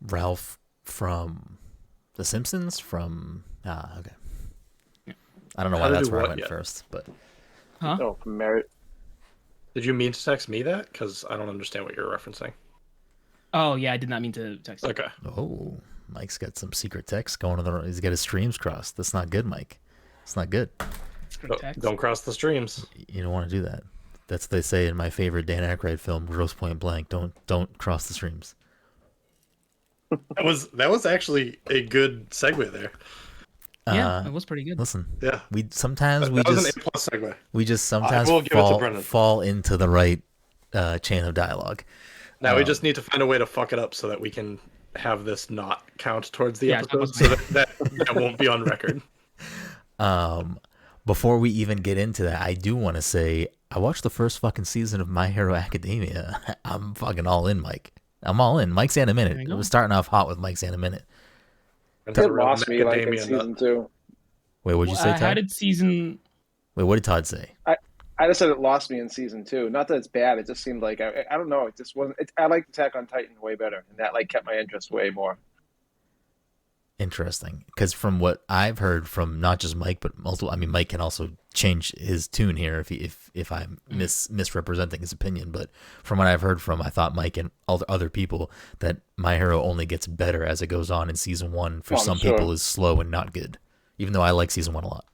Ralph from The Simpsons. Okay. I don't know why that's where I went first, but. Huh? Oh, from Merit. Did you mean to text me that? Because I don't understand what you're referencing. Oh yeah, I did not mean to text. Okay. Oh, Mike's got some secret text going on. He's got his streams crossed. That's not good, Mike. It's not good. Don't cross the streams. You don't want to do that. That's what they say in my favorite Dan Aykroyd film, Grosse Pointe Blank. Don't cross the streams. That was actually a good segue there. Yeah, it was pretty good. Listen, yeah, we just sometimes fall into the right chain of dialogue. Now we just need to find a way to fuck it up so that we can have this not count towards the episode, so that won't be on record. Before we even get into that, I do want to say I watched the first fucking season of My Hero Academia. I'm fucking all in, Mike. I'm all in. Mike's and a minute. It was starting off hot with Mike's and a minute. It lost me like in season 2. Wait, what'd you say, Todd? How did season? Wait, what did Todd say? I just said it lost me in season 2. Not that it's bad. It just seemed like I don't know. It just wasn't. I liked Attack on Titan way better, and that like kept my interest way more. Interesting, because from what I've heard from not just Mike but multiple, I mean Mike can also change his tune here if I'm misrepresenting his opinion. But from what I've heard from, I thought Mike and other people that My Hero only gets better as it goes on, in season 1 for some people is slow and not good. Even though I like season 1 a lot.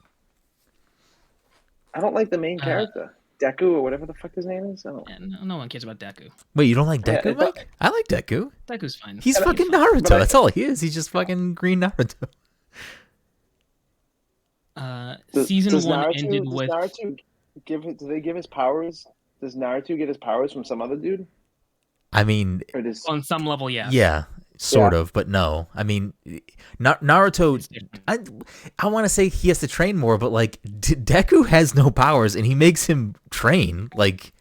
I don't like the main character, Deku or whatever the fuck his name is. No one cares about Deku. Wait, you don't like Deku, Mike? I like Deku. Deku's fine. He's fucking Naruto. That's all he is. He's just fucking green Naruto. Season 1 ended with. Naruto do they give his powers? Does Naruto get his powers from some other dude? I mean, on some level, yeah. Yeah, sort of, but no. I mean, Naruto. I want to say he has to train more, but like Deku has no powers, and he makes him train like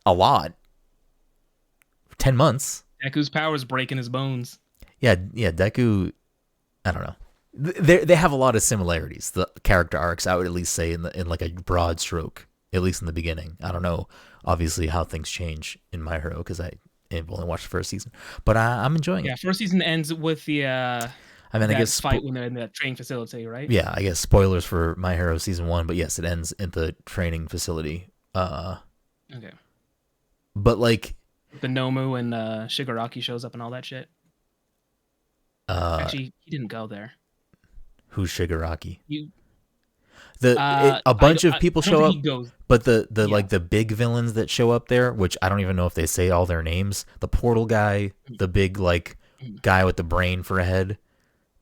a lot. 10 months. Deku's powers breaking his bones. Yeah. Deku. I don't know. They have a lot of similarities. The character arcs, I would at least say, in like a broad stroke, at least in the beginning. I don't know, obviously, how things change in My Hero because I have only watched the first season, but I'm enjoying it. Yeah, first season ends with the. I guess fight when they're in the training facility, right? Yeah, I guess spoilers for My Hero season 1, but yes, it ends at the training facility. Okay. But like the Nomu and Shigaraki shows up and all that shit. Actually, he didn't go there. Who's Shigaraki? A bunch of people show up, but the like the big villains that show up there, which I don't even know if they say all their names. The portal guy, the big like guy with the brain for a head.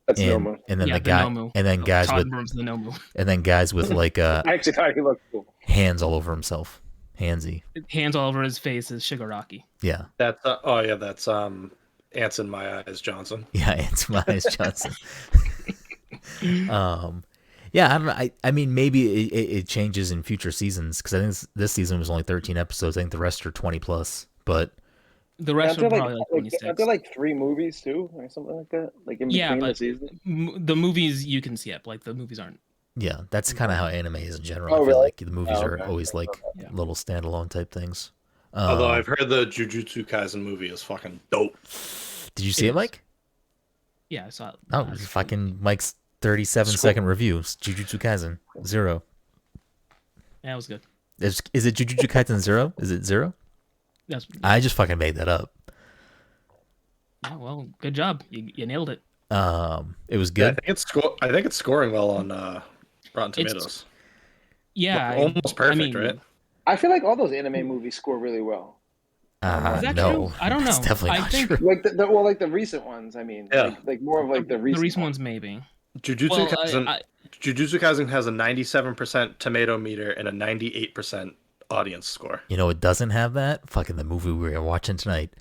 That's Nomu. And then Nomu. And then guys Todd with the Nomu. And then guys with like I actually thought he looked cool. Hands all over himself. Handsy. Hands all over his face is Shigaraki. Yeah. That's that's Ants in My Eyes Johnson. Yeah, Ants in My Eyes Johnson. Yeah, I mean, maybe it changes in future seasons because I think this season was only 13 episodes. I think the rest are 20 plus, but the rest are probably like 26. Are there like 3 movies too, or something like that? Like in between the seasons? The movies you can skip. Like the movies aren't. Yeah, that's kind of how anime is in general. Oh, I feel really? like the movies are always like little standalone type things. Although I've heard the Jujutsu Kaisen movie is fucking dope. Did you see it, Mike? Yeah, I saw it. Oh, it was fucking Mike's 37-second review. Jujutsu Kaisen 0. Yeah, it was good. Is it Jujutsu Kaisen 0? Is it 0? I just fucking made that up. Yeah, well, good job. You nailed it. It was good. Yeah, I think it's scoring well on Rotten Tomatoes. Almost perfect, right? I feel like all those anime movies score really well. Is that no, true? I don't know. That's definitely not true. Like the recent ones. I mean, like more of like the recent ones, maybe. Jujutsu Kaisen has a 97% tomato meter and a 98% audience score. You know, it doesn't have that. Fucking the movie we were watching tonight.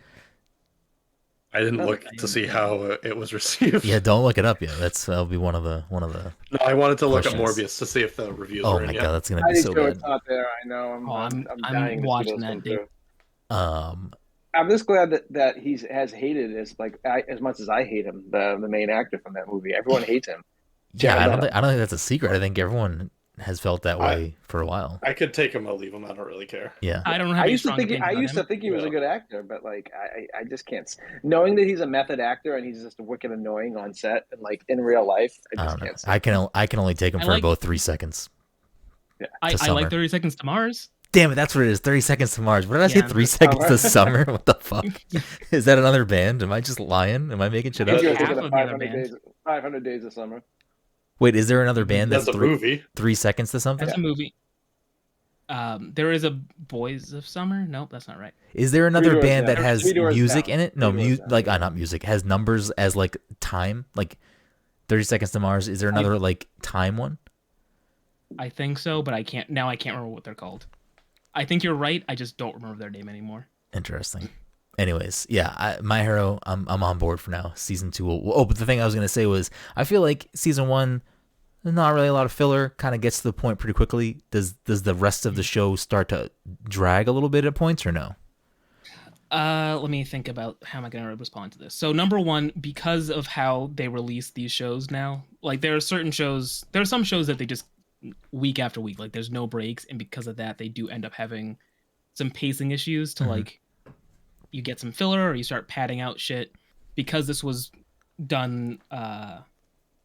I didn't look to see how it was received. Yeah, don't look it up yet. That'll be one of the. No, I wanted to look at Morbius to see if the reviews were in. Oh my god, that's gonna be so bad. It's not there. I know. I'm dying watching that. I'm just glad that he has hated as much as I hate him. The main actor from that movie, everyone hates him. Yeah, I don't think that's a secret. I think everyone has felt that way for a while. I could take him or leave him. I don't really care. Yeah, I don't have. I used to think he was a good actor, but like I just can't. Knowing that he's a method actor and he's just wicked annoying on set and like in real life, I just can't. I can only take him for about 3 seconds. Yeah, I like 30 Seconds to Mars. Damn it, that's what it is. 30 Seconds to Mars. What did I say? 3 seconds to summer? What the fuck? Is that another band? Am I just lying? Am I making shit up? 500 Days of Summer. Wait, is there another band that's a movie? 3 seconds to something? That's a movie. There is a Boys of Summer. Nope, that's not right. Is there another band that has music in it? No, not music. Has numbers as like time, like 30 Seconds to Mars. Is there another like time one? I think so, but I can't remember what they're called. I think you're right. I just don't remember their name anymore. Interesting. Anyways, yeah, My Hero, I'm on board for now. Season 2 but the thing I was gonna say was I feel like season 1, there's not really a lot of filler. Kind of gets to the point pretty quickly. Does the rest of the show start to drag a little bit at points or no? Let me think about how am I gonna respond to this. So number one, because of how they release these shows now, like there are some shows that they just week after week, like there's no breaks, and because of that they do end up having some pacing issues to like you get some filler or you start padding out shit. Because this was done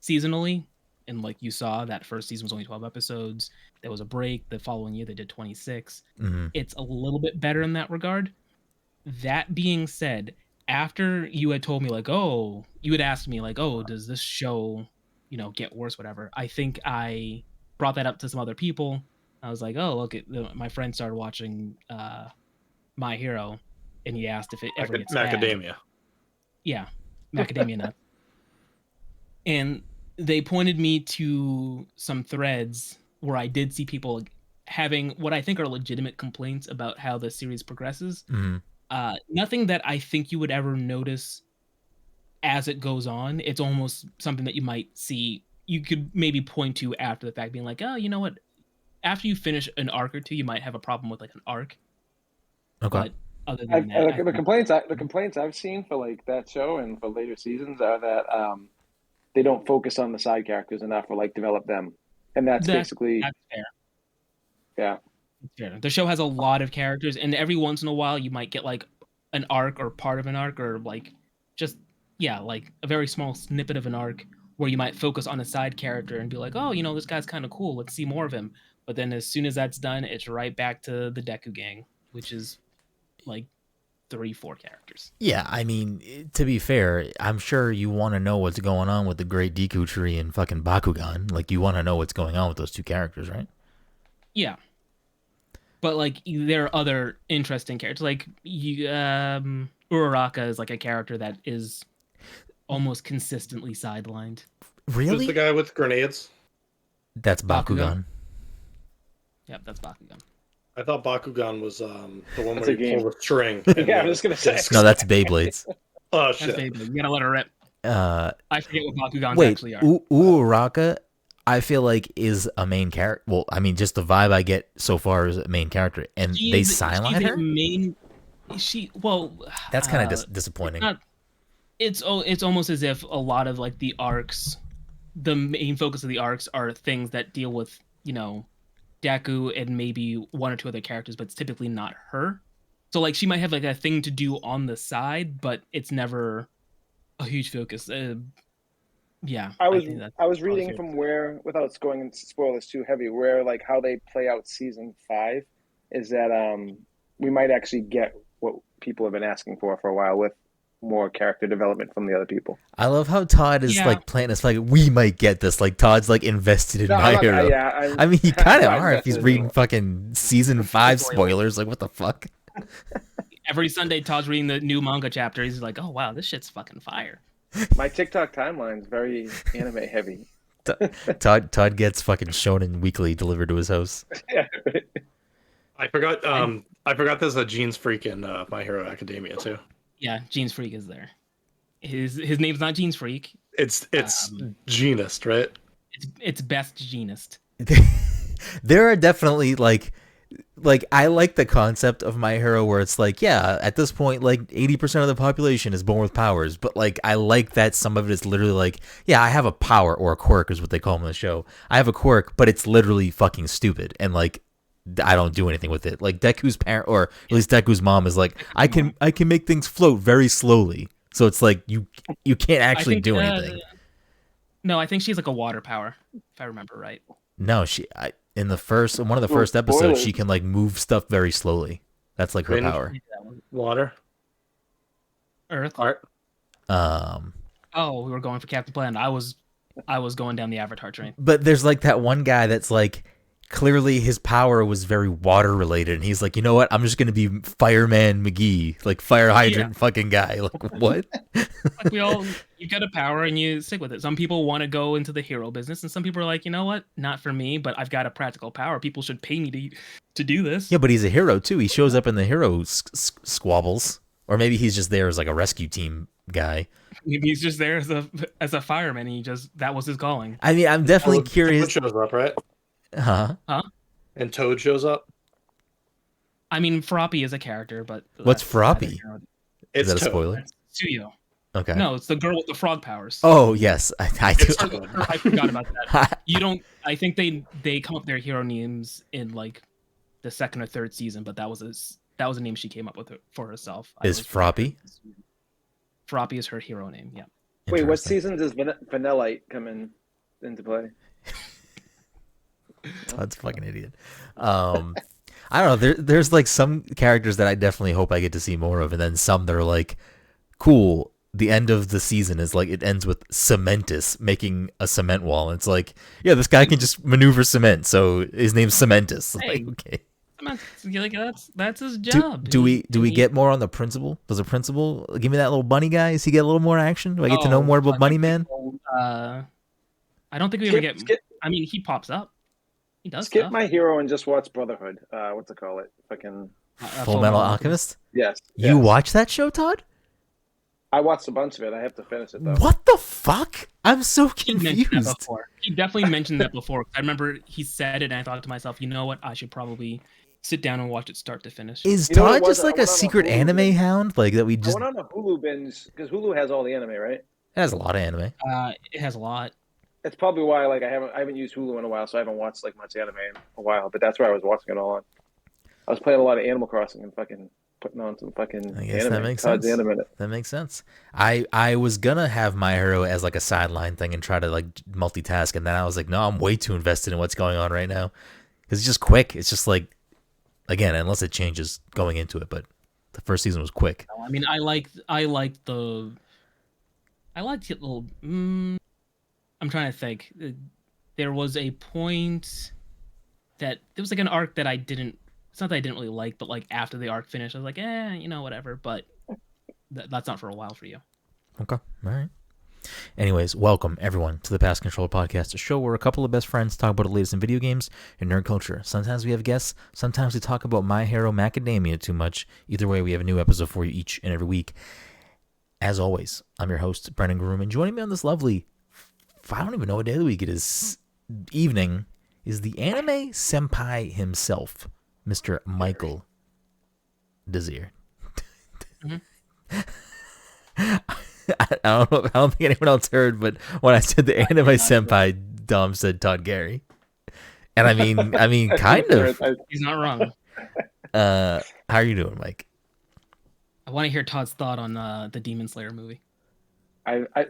seasonally, and like you saw, that first season was only 12 episodes. There was a break. The following year they did 26. It's a little bit better in that regard. That being said, after you had told me like, oh, you had asked me like, oh, does this show, get worse, whatever, I think I brought that up to some other people. I was like, oh, look, my friend started watching My Hero, and he asked if it ever gets Macadamia. bad. Yeah, Macadamia Nuts. And they pointed me to some threads where I did see people having what I think are legitimate complaints about how the series progresses. Nothing that I think you would ever notice as it goes on. It's almost something that you might see. You could maybe point to after the fact, being like, oh, you know what? After you finish an arc or two, you might have a problem with like an arc. Okay. But other than that, the complaints I've seen for like that show and for later seasons are that they don't focus on the side characters enough or like develop them, and that's basically fair. Yeah. Fair. The show has a lot of characters, and every once in a while you might get like an arc or part of an arc, or like just like a very small snippet of an arc where you might focus on a side character and be like, oh, this guy's kind of cool, let's see more of him. But then as soon as that's done, it's right back to the Deku gang, which is like 3-4 characters. Yeah, I mean, to be fair, I'm sure you want to know what's going on with the Great Deku Tree and fucking Bakugan. Like, you want to know what's going on with those two characters, right? Yeah. But like there are other interesting characters. Like Uraraka is like a character that is almost consistently sidelined. Really? Who's the guy with grenades? That's Bakugan. Yep, that's Bakugan. I thought Bakugan was the one where you pull the string. Yeah, I was gonna say. No, that's Beyblades. Oh shit! You gotta let her rip. I forget what Bakugans actually are. Uraraka, I feel like is a main character. Well, I mean, just the vibe I get so far is a main character, and they sideline her. That's kind of disappointing. It's almost as if a lot of like the arcs, the main focus of the arcs are things that deal with Deku and maybe one or two other characters, but it's typically not her. So like she might have like a thing to do on the side, but it's never a huge focus. Yeah, I was reading from where, without going into spoilers too heavy, where like how they play out season 5 is that we might actually get what people have been asking for a while with more character development from the other people. I love how Todd is like playing this like we might get this. Like Todd's like invested in My Hero. I mean, he kind of are if he's reading fucking season 5 spoilers. Like what the fuck? Every Sunday, Todd's reading the new manga chapter. He's like, oh wow, this shit's fucking fire. My TikTok timeline is very anime heavy. Todd gets fucking Shonen Weekly delivered to his house. I forgot there's a Jeans Freak in My Hero Academia too. Yeah, Jeans Freak is there. His name's not Jeans Freak. It's Genist, right? It's Best Genist. There are definitely like like I like the concept of My Hero where it's like, yeah, at this point, like 80% of the population is born with powers, but like I like that some of it is literally like, yeah, I have a power or a quirk is what they call them in the show. I have a quirk, but it's literally fucking stupid, and like I don't do anything with it. Like Deku's parent, or at least Deku's mom, is like, I can make things float very slowly. So it's like you can't actually do anything. No, I think she's like a water power, if I remember right. No, in the first one of the first episodes, she can like move stuff very slowly. That's like her power. Water, Earth, art. Oh, we were going for Captain Planet. I was going down the Avatar train. But there's like that one guy that's like, clearly his power was very water related, and he's like, you know what? I'm just gonna be Fireman McGee, like fire hydrant fucking guy. Like what? Like you get a power and you stick with it. Some people want to go into the hero business, and some people are like, you know what? Not for me. But I've got a practical power. People should pay me to do this. Yeah, but he's a hero too. He shows up in the hero squabbles, or maybe he's just there as like a rescue team guy. Maybe he's just there as a fireman. That was his calling. I mean, I'm definitely curious. Toad shows up, right? Huh? And Toad shows up. I mean, Froppy is a character, but what's Froppy? Is that a spoiler? It's Tsuyo. Okay. No, it's the girl with the frog powers. Oh yes, I forgot about that. You don't. I think they come up with their hero names in like the second or third season, but that was a name she came up with for herself. Is Froppy? Froppy is her hero name. Yeah. Wait, what season does Vanillite come into play? Todd's a fucking idiot. I don't know. There's like some characters that I definitely hope I get to see more of, and then some that are like, cool. The end of the season is like it ends with Cementus making a cement wall. And it's like, yeah, this guy can just maneuver cement, so his name's Cementus. Hey, like, okay, like that's his job. Do we get more on the principal? Does the principal give me that little bunny guy? Does he get a little more action? Do I get to know more about Bunny Man? I don't think we ever get. I mean, he pops up. He does. Skip stuff. My Hero and just watch Brotherhood. What's it called? Fucking Full Metal Alchemist. Yes. You watch that show, Todd? I watched a bunch of it. I have to finish it though. What the fuck? I'm so confused. He definitely mentioned that before. I remember he said it, and I thought to myself, you know what? I should probably sit down and watch it start to finish. Is Todd just like a secret anime hound? Like that we just. I went on a Hulu binge because Hulu has all the anime, right? It has a lot of anime. It has a lot. That's probably why I haven't used Hulu in a while, so I haven't watched like much anime in a while. But that's where I was watching it all on. I was playing a lot of Animal Crossing and fucking putting on some fucking anime. That makes sense. That makes sense. I was gonna have My Hero as like a sideline thing and try to like multitask, and then I was like, no, I'm way too invested in what's going on right now because it's just quick. It's just like, again, unless it changes going into it, but the first season was quick. I mean, I liked it. Little. I'm trying to think. There was a point that there was like an arc that I didn't. It's not that I didn't really like, but like after the arc finished, I was like, whatever. But that's not for a while for you. Okay, all right. Anyways, welcome everyone to the Pass Control Podcast, a show where a couple of best friends talk about the latest in video games and nerd culture. Sometimes we have guests, sometimes we talk about My Hero Macadamia too much. Either way, we have a new episode for you each and every week. As always, I'm your host, Brenden Groom, and joining me on this lovely, I don't even know what day of the week it is, evening, is the anime senpai himself, Mr. Michael Desir. Mm-hmm. I don't think anyone else heard, but when I said the anime senpai, Dom said Todd Gary. And I mean, kind of. He's not wrong. How are you doing, Mike? I want to hear Todd's thought on the Demon Slayer movie.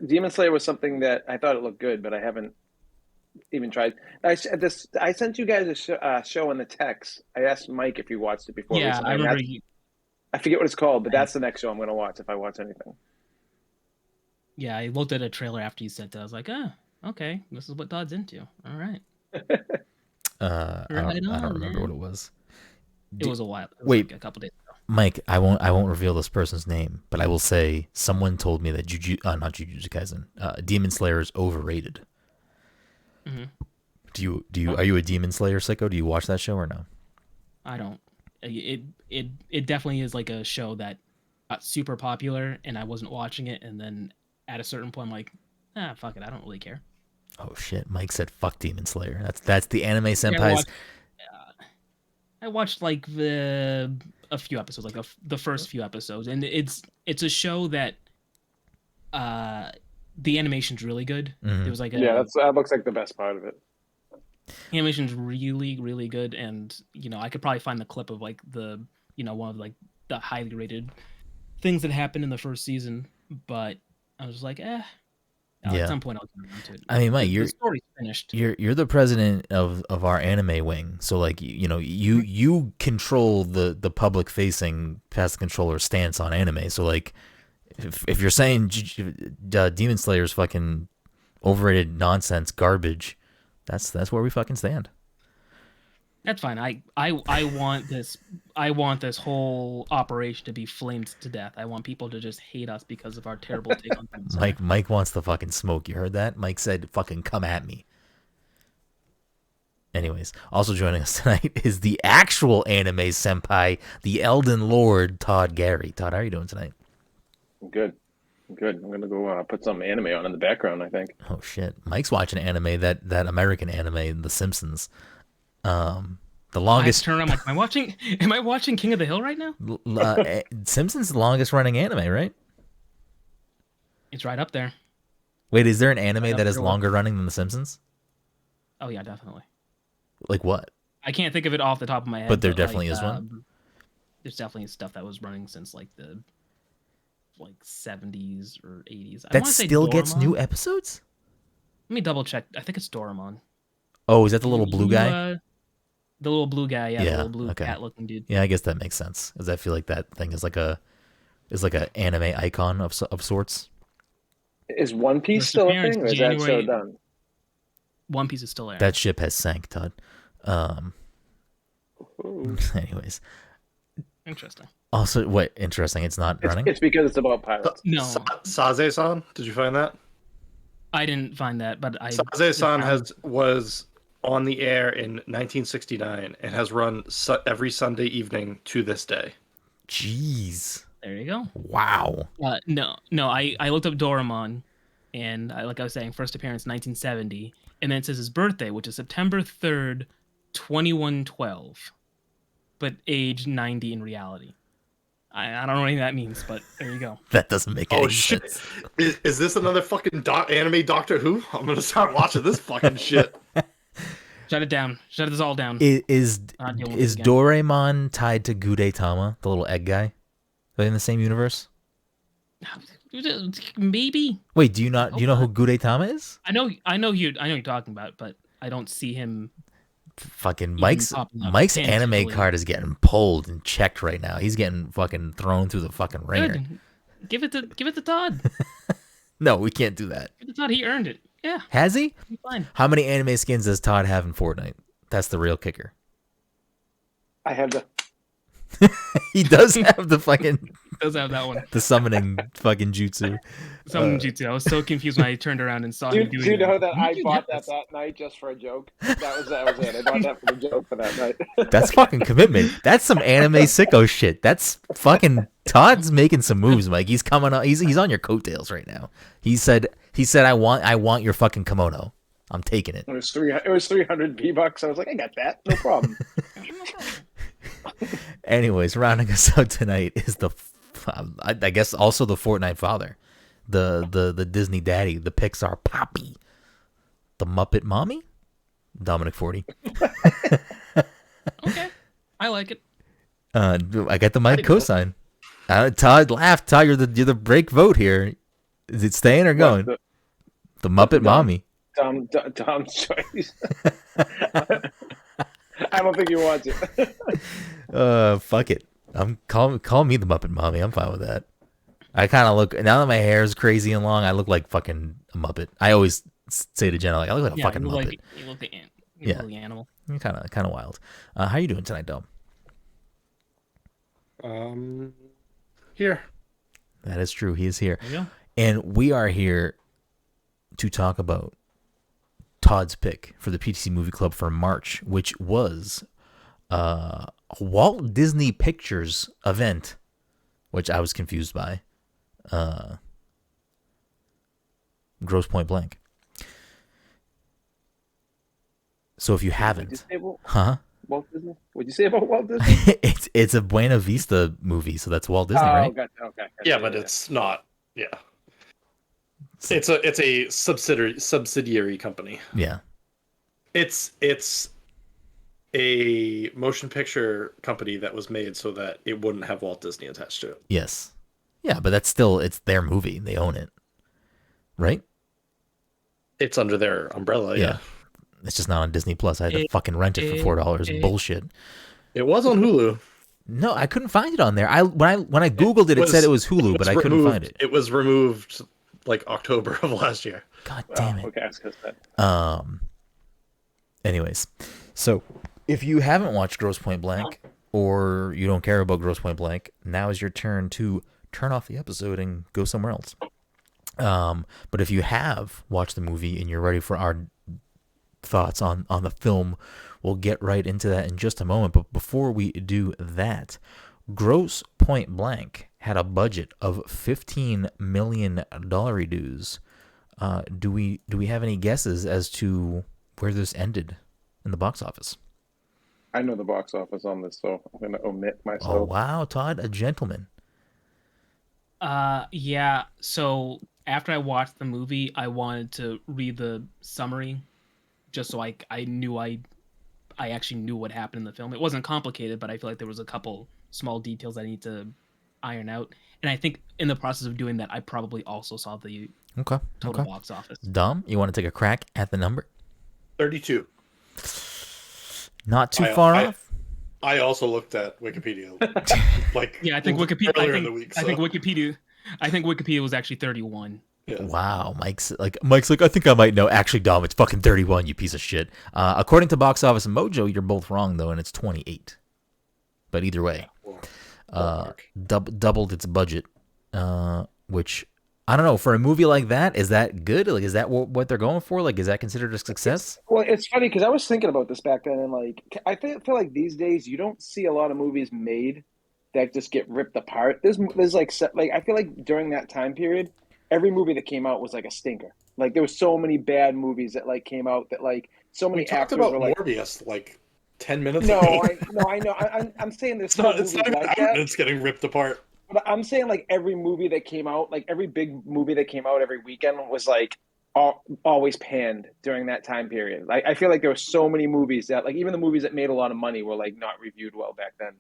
Demon Slayer was something that I thought it looked good, but I haven't even tried. I sent you guys a show in the text. I asked Mike if he watched it before. Yeah, I remember. I forget what it's called, but that's the next show I'm going to watch if I watch anything. Yeah, I looked at a trailer after you said that. I was like, okay, this is what Todd's into. All right. I don't remember what it was. It was a while. Wait, like a couple days ago. Mike, I won't reveal this person's name, but I will say someone told me that not Jujutsu Kaisen, Demon Slayer is overrated. Mm-hmm. Are you a Demon Slayer sicko? Do you watch that show or no? I don't. It definitely is like a show that got super popular, and I wasn't watching it, and then at a certain point, I'm like, fuck it, I don't really care. Oh shit, Mike said fuck Demon Slayer. That's the anime senpai's. I watched like a few episodes, like the first few episodes, and it's a show that the animation's really good. Mm-hmm. It was like that looks like the best part of it. Animation's really, really good, and I could probably find the clip of like the one of like the highly rated things that happened in the first season, but I was like, at some point I'll get around to it. I mean, Mike, the story's finished. You're the president of our anime wing, so like you control the public facing pass the controller stance on anime. So like, if you're saying Demon Slayer's fucking overrated nonsense garbage, that's where we fucking stand. That's fine. I want this. I want this whole operation to be flamed to death. I want people to just hate us because of our terrible take on things. Mike wants the fucking smoke. You heard that? Mike said, "Fucking come at me." Anyways, also joining us tonight is the actual anime senpai, the Elden Lord, Todd Gary. Todd, how are you doing tonight? Good. I'm gonna go put some anime on in the background, I think. Oh shit, Mike's watching anime, that American anime, The Simpsons. The longest. I turn around, like, am I watching King of the Hill right now? Simpsons the longest running anime, right? It's right up there. Wait, is there an anime that is longer running than The Simpsons? Oh yeah, definitely. Like what? I can't think of it off the top of my head. But there definitely is one. There's definitely stuff that was running since like the 70s or 80s. That still gets new episodes? Let me double check. I think it's Doraemon. Oh, is that the little blue guy? The little blue guy, yeah, the little blue cat-looking dude. Yeah, I guess that makes sense, because I feel like that thing is like a anime icon of sorts. Is One Piece still a thing, or is that so done? One Piece is still there. That ship has sank, Todd. Anyways. Interesting. Also, what? Interesting. It's not running? It's because it's about pirates. No. Saze-san, did you find that? I didn't find that, but Saze-san was on the air in 1969 and has run every Sunday evening to this day. Jeez. There you go. Wow. No. I looked up Doraemon, and like I was saying, first appearance 1970, and then it says his birthday, which is September 3rd, 2112, but age 90 in reality. I don't know what that means, but there you go. That doesn't make any sense. Is this another fucking anime Doctor Who? I'm gonna start watching this fucking shit. Shut it down. Shut this all down. Is Doraemon tied to Gudetama, the little egg guy? Are they in the same universe? Maybe. Wait, do you know who Gudetama is? I know who you're talking about, but I don't see him. Fucking Mike's anime card is getting pulled and checked right now. He's getting fucking thrown through the fucking ringer. Give it to Todd. No, we can't do that. Give it to Todd. He earned it. Yeah. Has he? He's fine. How many anime skins does Todd have in Fortnite? That's the real kicker. I have the. He does have the fucking. Does have that one. The summoning fucking jutsu. Summoning jutsu. I was so confused when I turned around and saw him doing it. Do you know that I bought that night just for a joke? That was it. I bought that for a joke for that night. That's fucking commitment. That's some anime sicko shit. That's fucking Todd's making some moves, Mike. He's coming on. He's on your coattails right now. He said I want your fucking kimono. I'm taking it. It was 300 V-bucks. I was like, I got that. No problem. Anyways, rounding us out tonight is I guess also the Fortnite father, the Disney daddy, the Pixar poppy, the Muppet mommy, Dominic 40. Okay, I like it. I got the Mike cosign. Todd laughed. Todd, you're the break vote here. Is it staying or going? The Muppet mommy. Tom's choice. I don't think he wants it. Fuck it. Call me the Muppet Mommy. I'm fine with that. I kind of look, now that my hair is crazy and long, I look like fucking a Muppet. I always say to Jenna, like, I look like a fucking Muppet. You look the animal. Kind of wild. How you doing tonight, Dom? Here. That is true. He is here. Yeah. And we are here to talk about Todd's pick for the PTC Movie Club for March, which was a Walt Disney Pictures event, which I was confused by. Grosse Pointe Blank. So if you haven't, Walt Disney? What'd you say about Walt Disney? It's a Buena Vista movie, so that's Walt Disney, right? Gotcha. Okay. Yeah, but it's not. Yeah. It's a subsidiary company. Yeah. It's a motion picture company that was made so that it wouldn't have Walt Disney attached to it. Yes. Yeah, but it's their movie. They own it. Right? It's under their umbrella, yeah. It's just not on Disney Plus. I had to fucking rent it for $4. Bullshit. It was on Hulu. No, I couldn't find it on there. When I Googled it, it said it was Hulu, but I couldn't find it. It was removed like October of last year. God damn it. Okay, that. Anyways, so if you haven't watched Grosse Pointe Blank or you don't care about Grosse Pointe Blank, now is your turn to turn off the episode and go somewhere else. But if you have watched the movie and you're ready for our thoughts on the film, we'll get right into that in just a moment. But before we do that, Grosse Pointe Blank had a budget of $15 million dues. Do we have any guesses as to where this ended in the box office? I know the box office on this, so I'm going to omit myself. Oh, wow, Todd, a gentleman. Yeah, so after I watched the movie, I wanted to read the summary just so I knew I actually knew what happened in the film. It wasn't complicated, but I feel like there was a couple small details I need to iron out. And I think in the process of doing that, I probably also saw the total box office. Dom, you want to take a crack at the number? 32. Not too far off. I also looked at Wikipedia. I think Wikipedia. Earlier in the week, I think Wikipedia was actually 31. Yeah. Wow, Mike's like, I think I might know. Actually, Dom, it's fucking 31. You piece of shit. According to Box Office Mojo, you're both wrong though, and it's 28. But either way, doubled its budget, which I don't know. For a movie like that, is that good? Like, is that what they're going for? Like, is that considered a success? Well, it's funny because I was thinking about this back then, and like, I feel like these days you don't see a lot of movies made that just get ripped apart. There's like I feel like during that time period, every movie that came out was like a stinker. Like there was so many bad movies that like came out that like so many actors were like Morbius like 10 minutes ago. I know. I'm saying there's it's not even like that. It's getting ripped apart. But I'm saying like every movie that came out, like every big movie that came out every weekend was like always panned during that time period. Like I feel like there were so many movies that like even the movies that made a lot of money were like not reviewed well back then.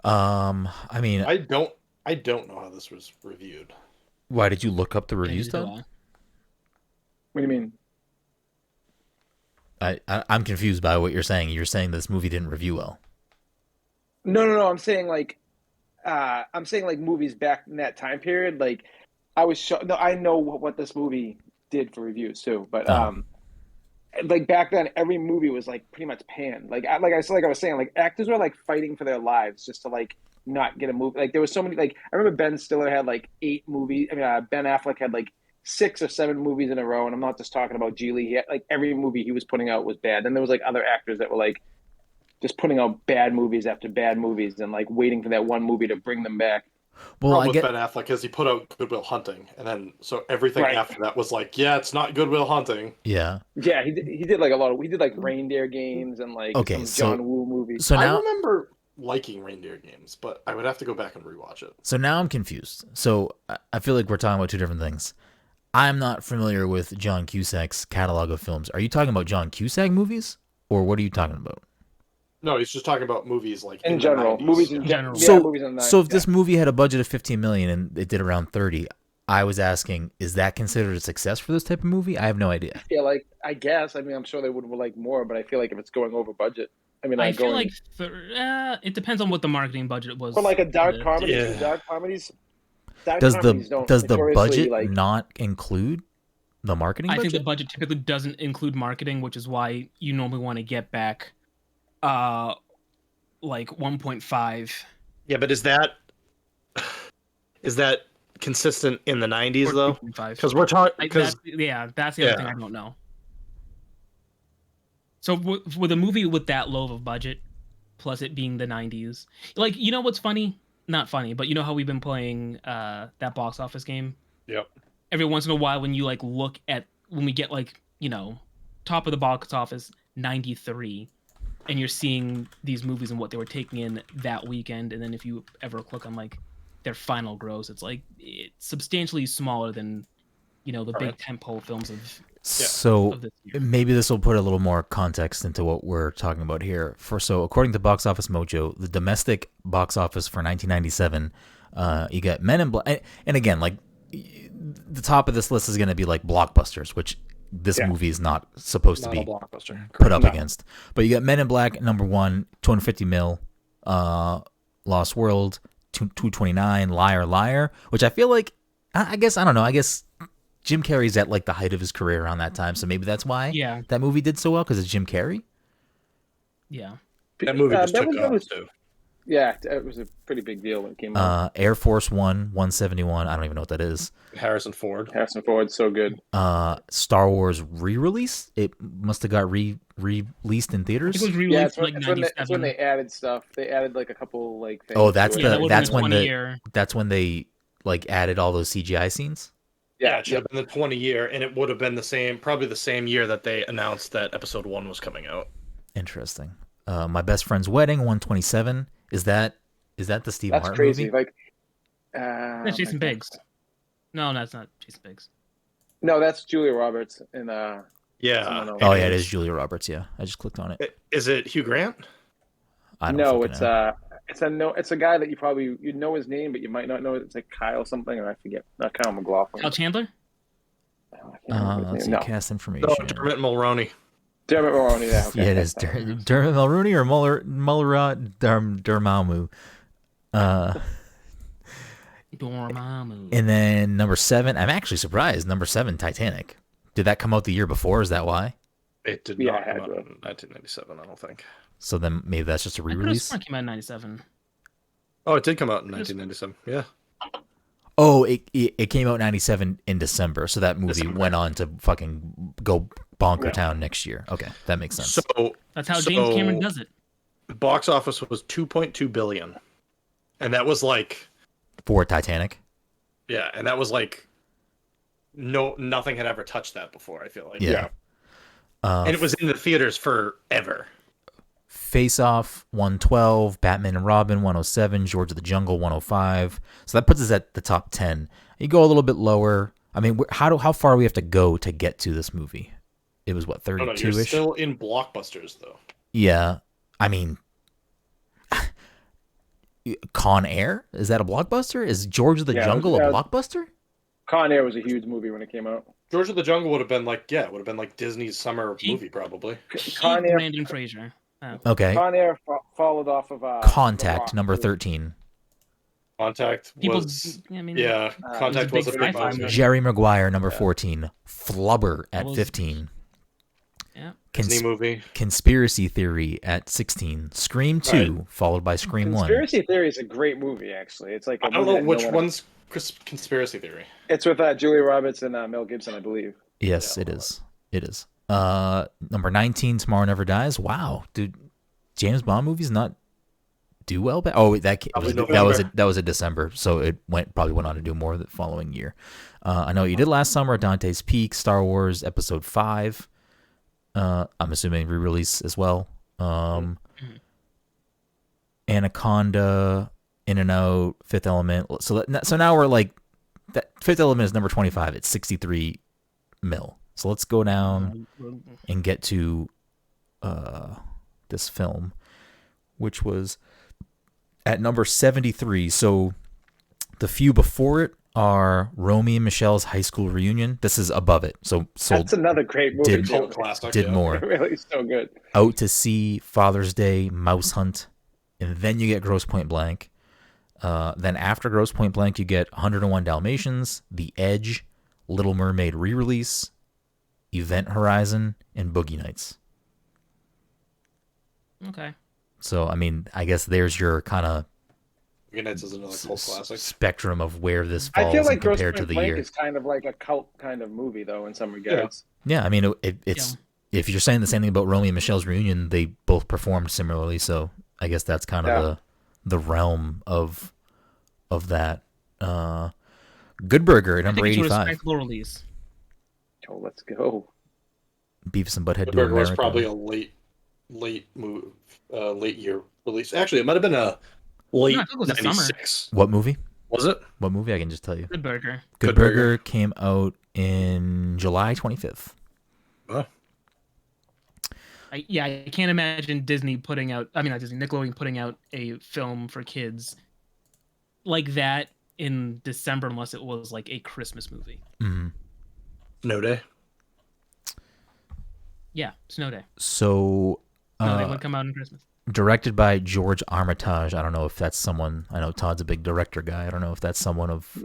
I mean, I don't know how this was reviewed. Why did you look up the reviews, though? What do you mean? I'm confused by what you're saying. You're saying this movie didn't review well. No. I'm saying like movies back in that time period. Like I was I know what this movie did for reviews too, but like back then, every movie was like pretty much panned. Like I was saying, like actors were like fighting for their lives just to like not get a movie. Like there was so many. Like I remember Ben Stiller had like 8 movies. I mean, Ben Affleck had like 6 or 7 movies in a row, and I'm not just talking about Geely. He had, like every movie he was putting out was bad. Then there was like other actors that were like just putting out bad movies after bad movies and like waiting for that one movie to bring them back. Well, I get Ben Affleck is he put out Good Will Hunting, and then so everything after that was like, yeah, it's not Good Will Hunting. Yeah, he did like a lot of. He did like Reindeer Games and like some John Woo movies. So now, I remember liking Reindeer Games, but I would have to go back and rewatch it. So now I'm confused. So I feel like we're talking about 2 different things. I'm not familiar with John Cusack's catalog of films. Are you talking about John Cusack movies, or what are you talking about? No, he's just talking about movies like in general. Movies in general. So, movies in so if this movie had a budget of $15 million and it did around 30, I was asking, is that considered a success for this type of movie? I have no idea. Yeah, like I guess. I mean, I'm sure they would like more, but I feel like if it's going over budget, I mean, I feel like it depends on what the marketing budget was. For like a dark comedy, dark comedies. Does the budget like, not include the marketing budget? I think the budget typically doesn't include marketing, which is why you normally want to get back like 1.5. Yeah, but is that consistent in the 90s though? Because we're talking. That's the other thing I don't know. So with a movie with that low of a budget, plus it being the 90s, like you know what's funny? Not funny, but you know how we've been playing that box office game. Yep. Every once in a while, when you like look at when we get like top of the box office 93, and you're seeing these movies and what they were taking in that weekend, and then if you ever click on like their final gross, it's like it's substantially smaller than the big tentpole films of. So maybe this will put a little more context into what we're talking about here. So according to Box Office Mojo, the domestic box office for 1997, you got Men in Black, and again, like the top of this list is going to be like blockbusters, which this movie is not supposed to be put up against. But you got Men in Black number 1, 250 mil, Lost World 229, Liar Liar, which I feel like I guess Jim Carrey's at like the height of his career around that time, so maybe that's why that movie did so well, because it's Jim Carrey. Yeah, that movie just took off too. Yeah, it was a pretty big deal when it came out. Air Force One, 171. I don't even know what that is. Harrison Ford, so good. Star Wars re-release. It must have got released in theaters. It was released it's when they added stuff. They added like a couple like things. Oh, that's when they like added all those CGI scenes. Yeah, it should have been the 20 year, and it would have been probably the same year that they announced that episode 1 was coming out. Interesting. My Best Friend's Wedding, 127. Is that the Steve Martin crazy. movie? Like, that's Jason Biggs. No, that's not Jason Biggs. No, that's Julia Roberts and yeah. Oh yeah, it is Julia Roberts. Yeah, I just clicked on it. Is it Hugh Grant? I don't know. It's a guy that you know his name, but you might not know it. It's like Kyle something, or I forget. Not Kyle McLaughlin. Kyle Chandler? Let's see, cast information. No, Dermot Mulroney. Dermot Mulroney, yeah. Okay. Yeah, it is Dermot Mulroney or Mulroney Dormammu. Dormammu. And then number 7, I'm actually surprised. Number 7, Titanic. Did that come out the year before? Is that why? It did not come out in 1997, I don't think. So then maybe that's just a re-release? It came out in 97. Oh, it did come out in 1997, yeah. Oh, it came out in 97 in December, so that movie went on to fucking go bonker town next year. Okay, that makes sense. So that's how James Cameron does it. Box office was $2.2 billion. And that was like... For Titanic? Yeah, and that was like... nothing had ever touched that before, I feel like. Yeah. And it was in the theaters forever. Face Off, 112, Batman and Robin, 107, George of the Jungle, 105. So that puts us at the top 10. You go a little bit lower. I mean, how far do we have to go to get to this movie? It was, what, 32-ish? You're still in blockbusters, though. Yeah. I mean, Con Air? Is that a blockbuster? Is George of the Jungle a blockbuster? Con Air was a huge movie when it came out. George of the Jungle would have been like Disney's summer movie, probably. Con Air. Brandon Fraser. Oh. Okay. Con Air followed off of Contact, number 13. Contact was... Contact was a big movie. Jerry Maguire, number 14. Flubber at 15. Yeah. Disney movie. Conspiracy Theory at 16. Scream 2, followed by Scream 1. Conspiracy Theory is a great movie, actually. It's like I don't know which one's Conspiracy Theory. It's with Julia Roberts and Mel Gibson, I believe. Yes, it is. It is. Number 19, Tomorrow Never Dies. Wow, dude, James Bond movies not do well. That was a December, so it probably went on to do more the following year. I Know What You Did Last Summer, Dante's Peak, Star Wars Episode 5. I'm assuming re-release as well. Anaconda, In and Out, Fifth Element. So now we're like that. Fifth Element is number 25. It's 63 mil. So let's go down and get to this film, which was at number 73. So the few before it are Romy and Michelle's High School Reunion. This is above it. So that's another great movie. Did more. Really so good. Out to Sea, Father's Day, Mouse Hunt, and then you get Grosse Pointe Blank. Then after Grosse Pointe Blank, you get 101 Dalmatians, The Edge, Little Mermaid re-release, Event Horizon, and Boogie Nights. Okay. So, I mean, I guess there's your kind of Boogie Nights is another cult classic. Spectrum of where this falls I feel like compared to the year. It's kind of like a cult kind of movie, though, in some regards. Yeah, I mean, it's if you're saying the same thing about Romy and Michelle's Reunion, they both performed similarly. So I guess that's kind of the realm of that. Good Burger at number 85. Release. Oh, let's go. Beavis and Butthead Good Do Burger America. was probably a late move, late year release. Actually, it might have been a late No, I think it was a summer. 96. What movie? Was it? What movie? I can just tell you. Good Burger. Good Burger came out in July 25th. Oh. I can't imagine Nickelodeon putting out a film for kids like that in December unless it was like a Christmas movie. Mm-hmm. Snow Day. Yeah, Snow Day. So No, they would come out in Christmas. Directed by George Armitage. I don't know if that's someone. I know Todd's a big director guy. I don't know if that's someone of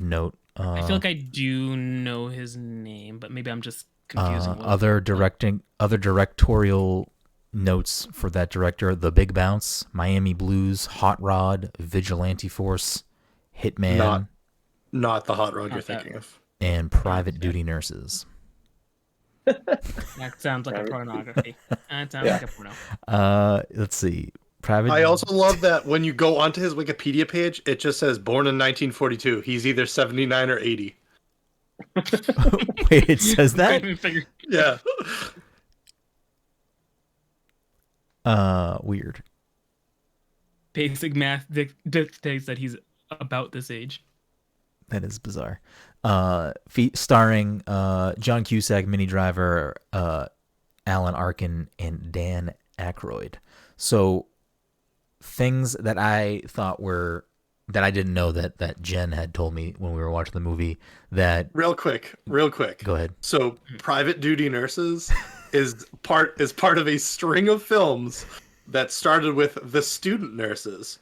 note. I feel like I do know his name, but maybe I'm just confusing. Other directorial notes for that director: The Big Bounce, Miami Blues, Hot Rod, Vigilante Force, Hitman, not the Hot Rod you're thinking of, and Private Duty Nurses. That sounds like a pornography. That sounds like a porno. Let's see. I also love that when you go onto his Wikipedia page, it just says born in 1942. He's either 79 or 80. Wait, it says that? Yeah. Weird. Basic math dictates that he's about this age. That is bizarre. Starring John Cusack, Minnie Driver, Alan Arkin, and Dan Aykroyd. So things that I thought were that I didn't know that Jen had told me when we were watching the movie. That real quick. Go ahead. So Private Duty Nurses is part of a string of films that started with The Student Nurses,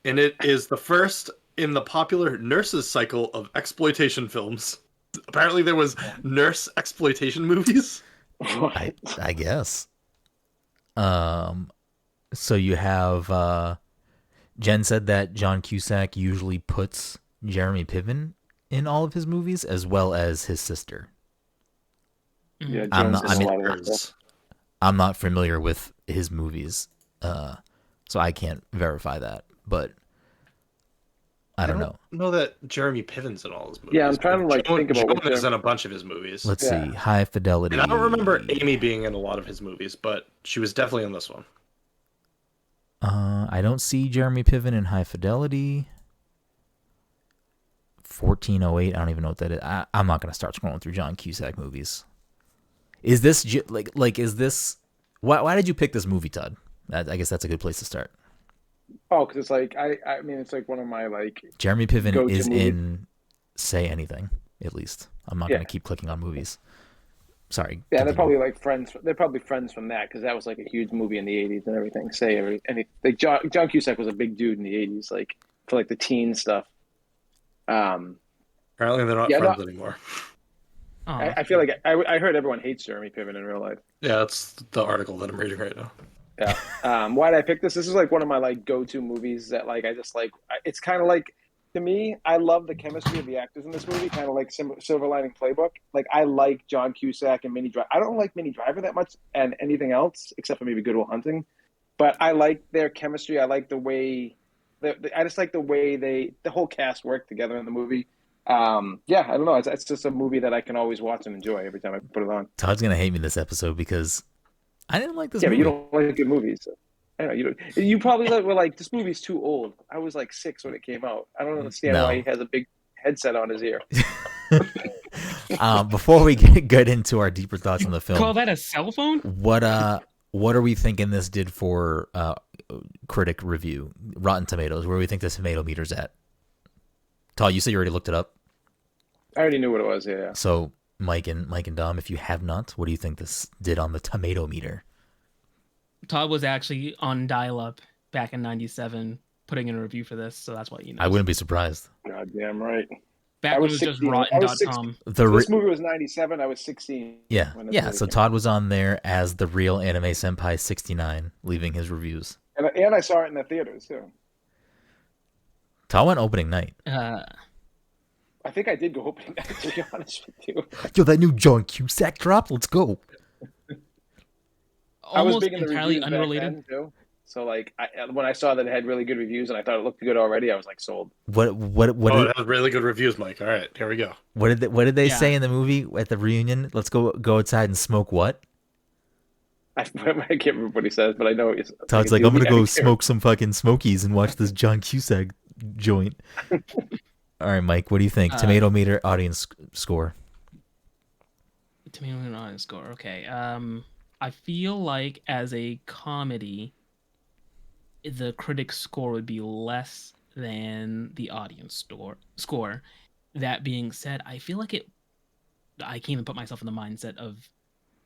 and it is the first in the popular nurses cycle of exploitation films. Apparently there was nurse exploitation movies. I guess. So you have Jen said that John Cusack usually puts Jeremy Piven in all of his movies as well as his sister. Yeah, I'm not familiar with his movies, so I can't verify that, but I don't know that Jeremy Piven's in all his movies. Yeah, I'm trying to think about Joan is in a bunch of his movies. Let's see. High Fidelity. And I don't remember Amy being in a lot of his movies, but she was definitely in this one. I don't see Jeremy Piven in High Fidelity. 1408. I don't even know what that is. I'm not going to start scrolling through John Cusack movies. Is this is this? Why did you pick this movie, Todd? I guess that's a good place to start. Oh, because it's like I mean it's like one of my Jeremy Piven is in Say Anything, at least. I'm not going to keep clicking on movies. Sorry. Yeah, they're probably friends. They're probably friends from that because that was like a huge movie in the '80s and everything. John Cusack was a big dude in the '80s, for the teen stuff. Apparently they're not friends anymore. I feel like I heard everyone hates Jeremy Piven in real life. Yeah, that's the article that I'm reading right now. Yeah. Why did I pick this? This is one of my go-to movies that I just it's kind of to me, I love the chemistry of the actors in this movie, kind of like Silver Lining Playbook. I like John Cusack and Minnie Driver. I don't like Minnie Driver that much and anything else except for maybe Good Will Hunting, but I like their chemistry. I like the way I just like the way the whole cast worked together in the movie. I don't know. It's just a movie that I can always watch and enjoy every time I put it on. Todd's gonna hate me this episode because I didn't like this movie. Yeah, but you don't like good movies. So. I know you don't. You probably were this movie's too old. I was 6 when it came out. I don't understand why he has a big headset on his ear. Before we get into our deeper thoughts on the film, call that a cell phone? What are we thinking this did for critic review? Rotten Tomatoes. Where do we think the tomato meter's at? Todd, you said you already looked it up. I already knew what it was. Yeah. So Mike and Dom, if you have not, what do you think this did on the tomato meter? Todd was actually on dial-up back in '97, putting in a review for this, so that's why you know. I wouldn't be surprised. God damn right. Back when it was just rotten.com. This movie was '97. I was 16. Yeah. So Todd was on there as the real Anime Senpai 69, leaving his reviews. And I saw it in the theaters too. Todd went opening night. I think I did go opening night, to be honest with you. Yo, that new John Cusack dropped. Let's go. Almost entirely unrelated. Too. So when I saw that it had really good reviews and I thought it looked good already, I was sold. It has really good reviews, Mike. All right, here we go. What did they say in the movie at the reunion? Let's go outside and smoke what? I can't remember what he says, but I know he's. Todd's like, I'm gonna go smoke some fucking Smokies and watch this John Cusack joint. All right, Mike, what do you think? Tomato meter, audience score. Tomato meter, audience score. Okay. I feel like as a comedy, the critic score would be less than the audience score. That being said, I feel like I can't even put myself in the mindset of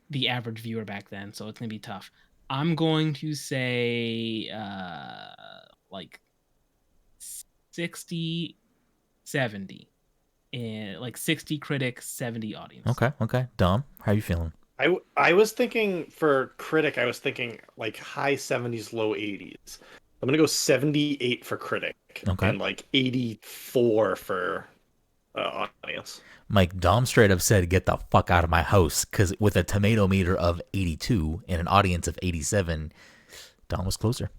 the average viewer back then, so it's gonna be tough. I'm going to say like 60, 70. And like 60 critics, 70 audience. Okay. Dom, how you feeling? I was thinking for critic, I was thinking like high 70s, low 80s. I'm gonna go 78 for critic, and like 84 for audience. Mike, Dom straight up said, "Get the fuck out of my house," because with a tomato meter of 82 and an audience of 87, Dom was closer.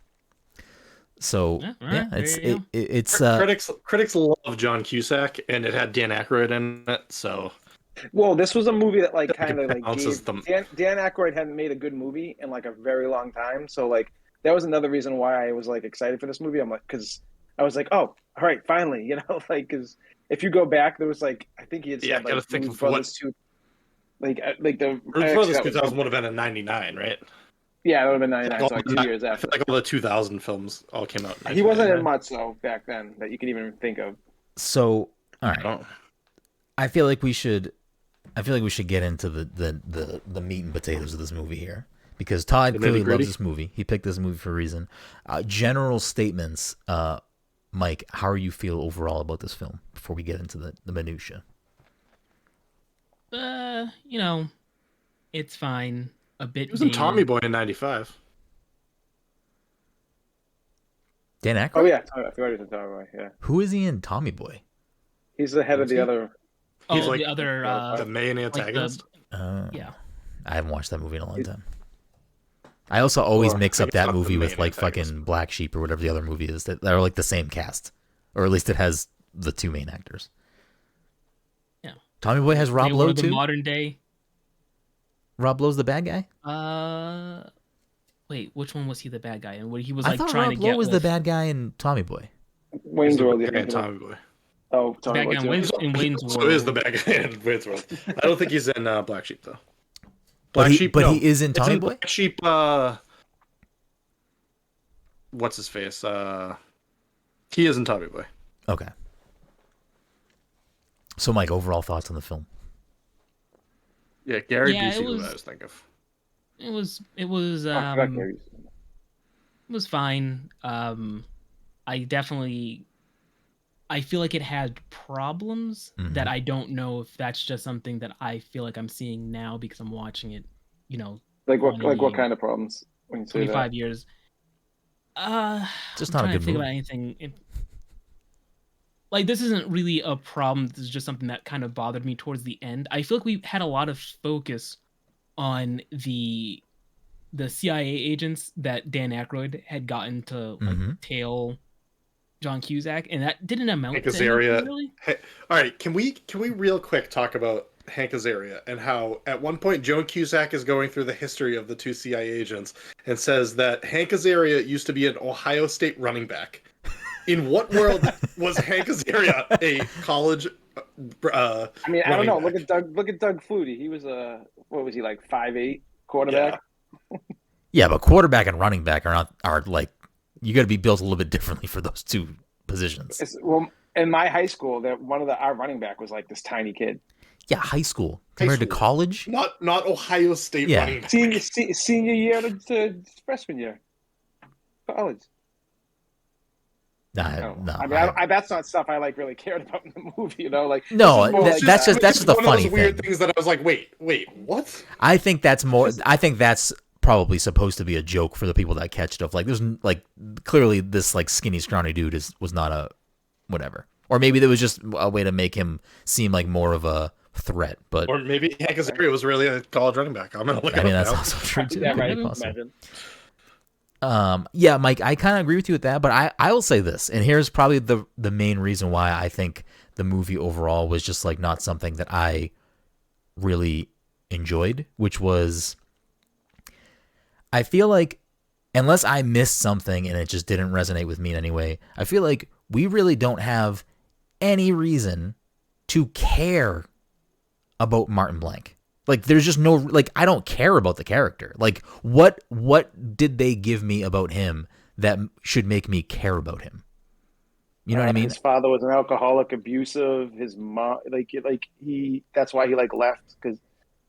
So it's critics love John Cusack, and it had Dan Aykroyd in it. So, well, this was a movie that like kind of like gave Dan Aykroyd hadn't made a good movie in like a very long time. So like that was another reason why I was like excited for this movie. I'm like, because I was like, oh, all right, finally, you know, like because if you go back, there was like I think he had said like Blues Brothers 2, like the Blues Brothers 2000 would have been in '99, right? Yeah, it would have been 99, so like 2 years after. I feel like all the 2000 films all came out. He wasn't in much though back then that you could even think of. So, all right, I feel like we should get into the meat and potatoes of this movie here, because Todd clearly loves this movie. He picked this movie for a reason. General statements, Mike. How do you feel overall about this film before we get into the minutia? You know, it's fine. A bit. He was in Tommy Boy in '95. Dan Aykroyd? Oh yeah, I forgot he was in Tommy Boy. Yeah. Who is he in Tommy Boy? He's the head of the other. He's like the other the main antagonist. Yeah. I haven't watched that movie in a long time. I also always mix up that movie with like fucking Black Sheep or whatever the other movie is that are like the same cast, or at least it has the two main actors. Yeah. Tommy Boy has Rob Lowe too. Modern day. Rob Lowe's the bad guy? Wait, which one was he the bad guy? And what he was I like thought trying Rob to Lowe get was the bad guy in Tommy Boy. Wayne's World. Tommy Boy. Oh, Tommy Boy. In Wayne's World. So is the bad guy in Wayne's World. I don't think he's in Black Sheep though. He is in Tommy Boy? Black Sheep. What's his face? He is in Tommy Boy. Okay. So, Mike, overall thoughts on the film? Yeah, Gary Busey was what I was thinking of. It was fine. I feel like it had problems that I don't know if that's just something that I feel like I'm seeing now because I'm watching it, you know. Like what kind of problems when you say 25 years. Just not a good movie. About anything. Like, this isn't really a problem. This is just something that kind of bothered me towards the end. I feel like we had a lot of focus on the CIA agents that Dan Aykroyd had gotten to like tail John Cusack, and that didn't amount Hank to Azaria. anything, really. Hey, all right, can we real quick talk about Hank Azaria and how at one point Joan Cusack is going through the history of the two CIA agents and says that Hank Azaria used to be an Ohio State running back. In what world was Hank Azaria a college? I mean, I don't know. Back? Look at Doug Flutie. He was what was he like 5'8" quarterback? Yeah, but quarterback and running back are like, you got to be built a little bit differently for those two positions. Well, in my high school, our running back was like this tiny kid. Yeah, high school compared to college. Not Ohio State running back. Senior year to freshman year, college. No. I mean, that's not stuff I like really cared about in the movie. You know, like that's just the funny thing. Weird things that I was like, wait, what? I think that's more. I think that's probably supposed to be a joke for the people that catch stuff. Like, there's like clearly this like skinny, scrawny dude was not a whatever, or maybe there was just a way to make him seem like more of a threat. But or maybe Hank Azaria was really a college running back. I'm gonna look. I mean, that's also true too. Yeah, right. Imagine. Yeah, Mike, I kind of agree with you with that, but I will say this, and here's probably the main reason why I think the movie overall was just like not something that I really enjoyed, which was I feel like unless I missed something and it just didn't resonate with me in any way, I feel like we really don't have any reason to care about Martin Blank. Like, there's just no, like, I don't care about the character. Like, what did they give me about him that should make me care about him? You know what I mean? His father was an alcoholic, abusive. His mom, that's why he like left. Because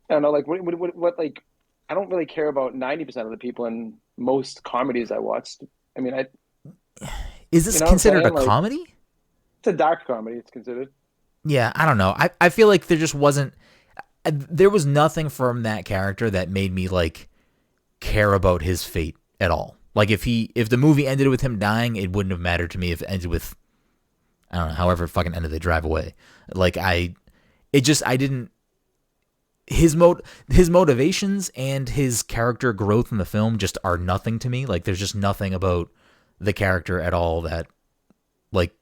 I don't know, like what like, I don't really care about 90% of the people in most comedies I watched. I mean, is this considered a comedy? It's a dark comedy. It's considered. Yeah, I don't know. I feel like there just wasn't. There was nothing from that character that made me like care about his fate at all. Like if the movie ended with him dying, it wouldn't have mattered to me if it ended with, I don't know, however it fucking ended, they drive away. Like I didn't. His motivations and his character growth in the film just are nothing to me. Like there's just nothing about the character at all that, like,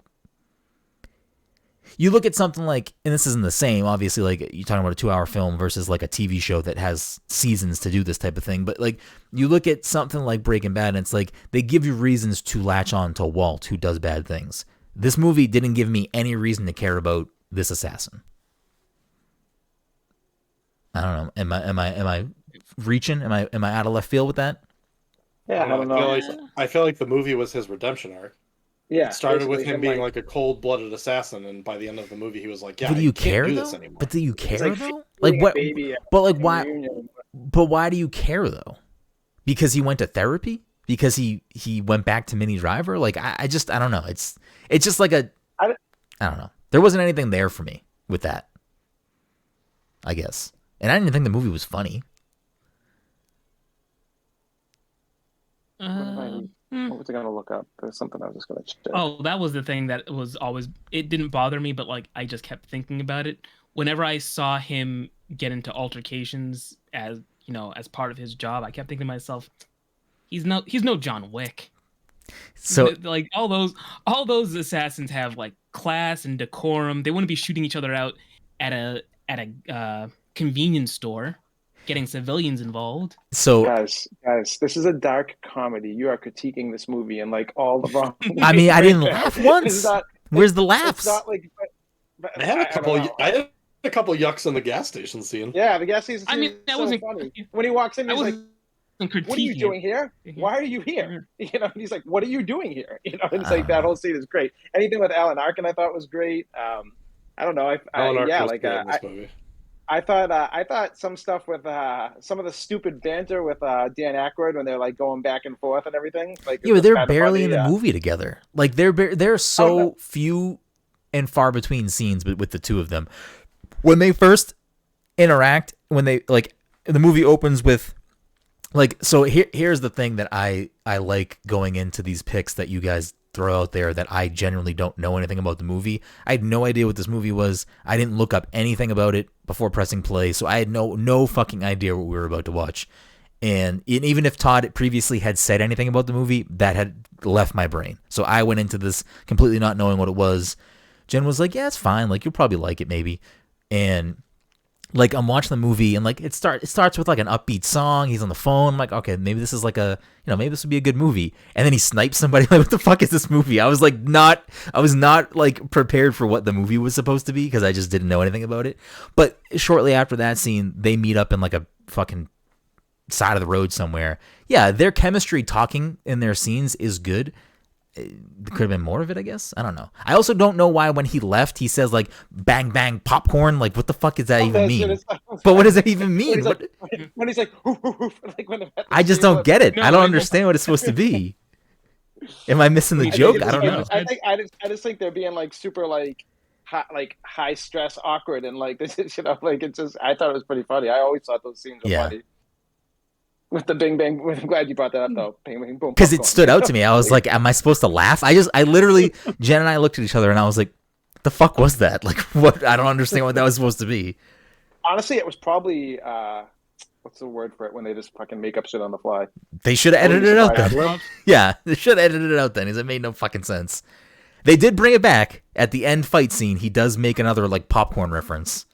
you look at something like, and this isn't the same, obviously, like you're talking about a 2-hour film versus like a TV show that has seasons to do this type of thing. But like you look at something like Breaking Bad and it's like they give you reasons to latch on to Walt, who does bad things. This movie didn't give me any reason to care about this assassin. I don't know. Am I reaching? Am I out of left field with that? Yeah, I don't know. I feel like the movie was his redemption arc. Yeah, it started with him being like a cold-blooded assassin, and by the end of the movie, he was like, "Yeah, but do you care though? This anymore." But do you care like though? Like what? But like why? Reunion. But why do you care though? Because he went to therapy? Because he went back to Minnie Driver? Like I don't know. It's just like I don't know. There wasn't anything there for me with that, I guess. And I didn't think the movie was funny. What was I going to look up? There's something I was just going to check. Oh, that was the thing that was always, it didn't bother me, but like I just kept thinking about it. Whenever I saw him get into altercations as, you know, as part of his job, I kept thinking to myself, he's no John Wick. So like all those assassins have like class and decorum. They wouldn't be shooting each other out at a convenience store, getting civilians involved. So guys, this is a dark comedy. You are critiquing this movie and like all the wrong. I mean, I didn't laugh once. Where's the laughs? It's not like. I had a couple yucks in the gas station scene. Yeah, the gas station. I mean, that wasn't funny. When he walks in, he's like, "What are you doing here? Why are you here?" You know, and he's like, "What are you doing here?" You know, and it's like that whole scene is great. Anything with Alan Arkin, I thought was great. I don't know. I thought some stuff with some of the stupid banter with Dan Aykroyd when they're like going back and forth and everything. Like, yeah, but they're barely in the movie together. Like they're so few and far between scenes, but with the two of them, when they first interact, when they like the movie opens with like, so here's the thing that I like going into these picks that you guys throw out there, that I genuinely don't know anything about the movie. I had no idea what this movie was. I didn't look up anything about it before pressing play, so I had no fucking idea what we were about to watch. And even if Todd previously had said anything about the movie, that had left my brain. So I went into this completely not knowing what it was. Jen was like, "Yeah, it's fine. Like, you'll probably like it, maybe." And like, I'm watching the movie and like it starts with like an upbeat song. He's on the phone. I'm like, okay, maybe this is like maybe this would be a good movie. And then he snipes somebody. Like, what the fuck is this movie? I was not like prepared for what the movie was supposed to be because I just didn't know anything about it. But shortly after that scene, they meet up in like a fucking side of the road somewhere. Yeah, their chemistry talking in their scenes is good. There could have been more of it, I guess. I don't know. I also don't know why when he left, he says like "bang bang popcorn." Like, what the fuck does that even mean? But what does that even mean? When he's like, "Hoof, hoof, hoof," like I just don't get it. I don't understand what it's supposed to be. Am I missing the joke? I don't know. I just think they're being like super like high stress, awkward, and like this, you know, like it's just. I thought it was pretty funny. I always thought those scenes were funny. With the bing bang, I'm glad you brought that up though. Bing bang boom. Because it stood out to me. I was like, "Am I supposed to laugh?" I literally, Jen and I looked at each other, and I was like, "What the fuck was that? Like, what? I don't understand what that was supposed to be." Honestly, it was probably what's the word for it when they just fucking make up shit on the fly? They should have edited it out then. Yeah, they should have edited it out then. It made no fucking sense. They did bring it back at the end fight scene. He does make another like popcorn reference.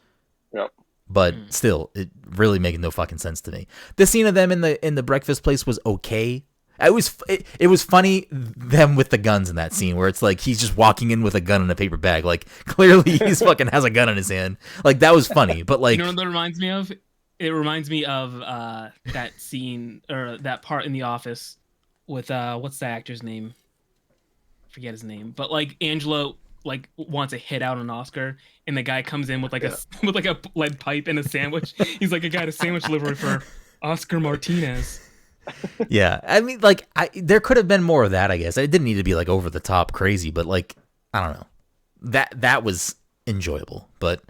Yep. but still, it really made no fucking sense to me. The scene of them in the breakfast place was okay. It was funny, them with the guns in that scene where it's like he's just walking in with a gun in a paper bag, like clearly he's fucking has a gun in his hand. Like that was funny, but like, you know what that reminds me of? It reminds me of that scene or that part in The Office with what's that actor's name? Forget his name, but like Angela like wants to hit out an Oscar, and the guy comes in with like a lead pipe and a sandwich. He's like, I got a sandwich delivery for Oscar Martinez. Yeah, I mean, like, there could have been more of that. I guess it didn't need to be like over the top crazy, but like, I don't know, that was enjoyable, but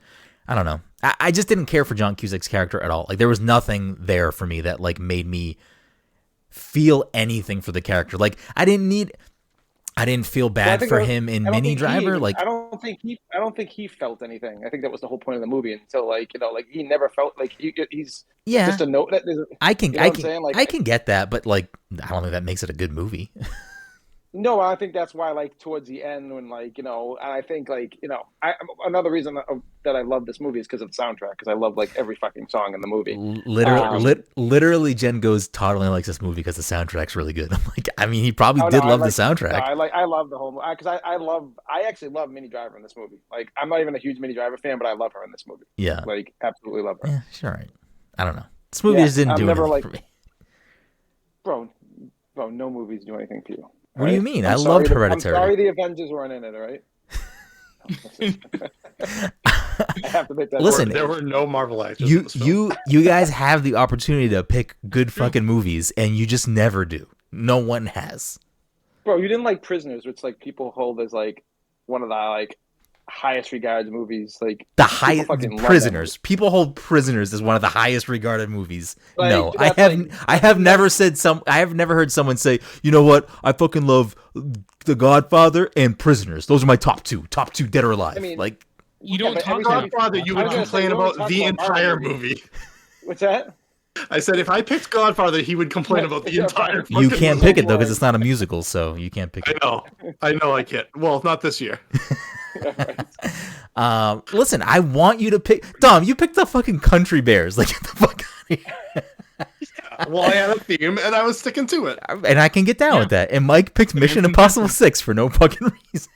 I don't know. I just didn't care for John Cusack's character at all. Like, there was nothing there for me that like made me feel anything for the character. Like, I didn't feel bad for him in Mini Driver. I don't think he felt anything. I think that was the whole point of the movie. Until like he never felt like he's just a note that I can get that, but like I don't think that makes it a good movie. No, I think that's why like towards the end when and I think another reason that I love this movie is because of the soundtrack, because I love like every fucking song in the movie. Literally, Jen goes, Todd only likes this movie because the soundtrack's really good. I'm like, I mean, he probably did love the soundtrack. No, I love the whole movie because I actually love Minnie Driver in this movie. Like, I'm not even a huge Minnie Driver fan, but I love her in this movie. Yeah, like absolutely love her. Yeah, sure. Right. I don't know. This movie just didn't do anything for me. Bro, no movies do anything for you. What do you mean? I loved Hereditary. I'm sorry the Avengers weren't in it, all right? I have to make that. Listen, there were no Marvel actors. You guys have the opportunity to pick good fucking movies, and you just never do. No one has. Bro, you didn't like Prisoners, which like people hold as like one of the like highest regarded movies. Like the highest Prisoners. People hold Prisoners as one of the highest regarded movies. Like, no, I have never heard someone say, you know what, I fucking love The Godfather and Prisoners. Those are my top two dead or alive. I mean, like, you don't talk about Godfather, you would complain about the entire movie. What's that? I said if I picked Godfather, he would complain about the entire fucking You can't pick it though because it's not a musical, so you can't pick it. I know I can't. Well, not this year. Listen, I want you to pick Dom, you picked the fucking Country Bears. Like, get the fuck out of here. Well, I had a theme and I was sticking to it. And I can get down with that. And Mike picked Mission Impossible 6 for no fucking reason.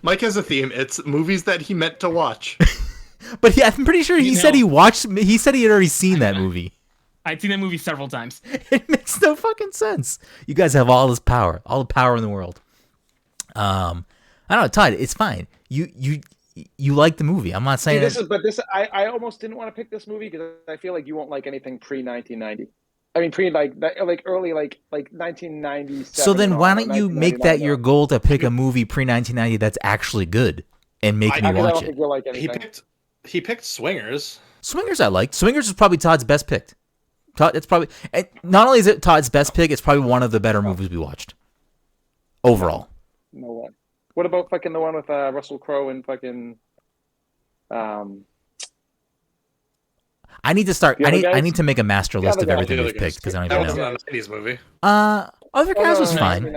Mike has a theme. It's movies that he meant to watch. But I'm pretty sure he said he had already seen that movie. I'd seen that movie several times. It makes no fucking sense. You guys have all this power, all the power in the world. I don't know, Todd, it's fine. You like the movie. I'm not saying I almost didn't want to pick this movie because I feel like you won't like anything pre-1990. I mean, early 1997. So then why don't you make that your goal to pick a movie pre-1990 that's actually good and make me watch it? Like he picked Swingers. Swingers I liked. Swingers is probably Todd's best pick. It's probably, and not only is it Todd's best pick, it's probably one of the better movies we watched overall. No one. What about fucking the one with Russell Crowe and fucking? I need to start. I need to make a master list of everything we've picked because I don't even know. That was a 90s movie. Other Guys was fine.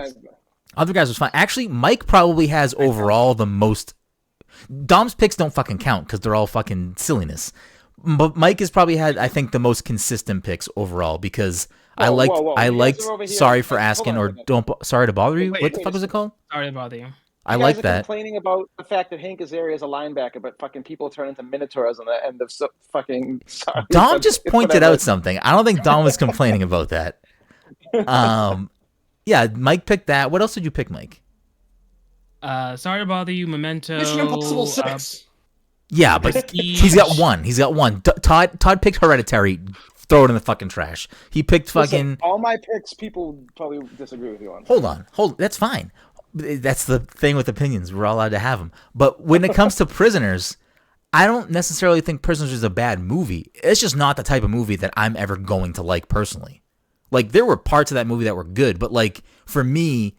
Other Guys was fine. Actually, Mike probably has overall the most. Dom's picks don't fucking count because they're all fucking silliness. But Mike has probably had, I think, the most consistent picks overall because I liked Sorry for Asking or Sorry to Bother You. What the fuck was it called? Sorry to Bother You. I like that. Complaining about the fact that Hank Azaria is a linebacker, but fucking people turn into minotaurs on the end of fucking. Sorry, Dom just pointed out something. I don't think Dom was complaining about that. Yeah, Mike picked that. What else did you pick, Mike? Sorry to Bother You, Memento. Mission Impossible 6. Yeah, but he's got one. He's got one. Todd picked Hereditary. Throw it in the fucking trash. He picked fucking. Listen, all my picks, people probably disagree with you on. Hold on. That's fine. That's the thing with opinions. We're all allowed to have them. But when it comes to Prisoners, I don't necessarily think Prisoners is a bad movie. It's just not the type of movie that I'm ever going to like personally. Like, there were parts of that movie that were good, but like, for me,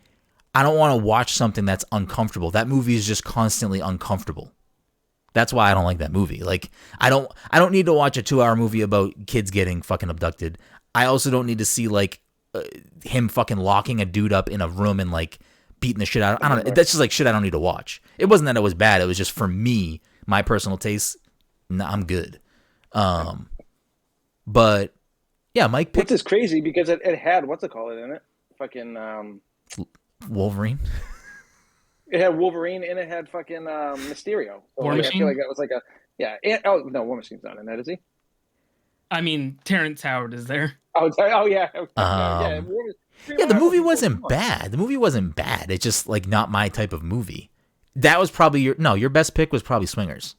I don't want to watch something that's uncomfortable. That movie is just constantly uncomfortable. That's why I don't like that movie. Like, I don't need to watch a 2-hour movie about kids getting fucking abducted. I also don't need to see like him fucking locking a dude up in a room and like beating the shit out. I don't know. That's just like shit I don't need to watch. It wasn't that it was bad. It was just, for me, my personal taste, nah, I'm good. But yeah, Mike picked. Which is crazy because it had what's it called in it? Fucking Wolverine. It had Wolverine and it had fucking Mysterio. So War like, Machine? I feel like that was like a War Machine's not in that, is he? I mean, Terrence Howard is there. Oh yeah. Yeah, the movie wasn't bad. The movie wasn't bad. It's just like not my type of movie. That was probably your best pick was probably Swingers.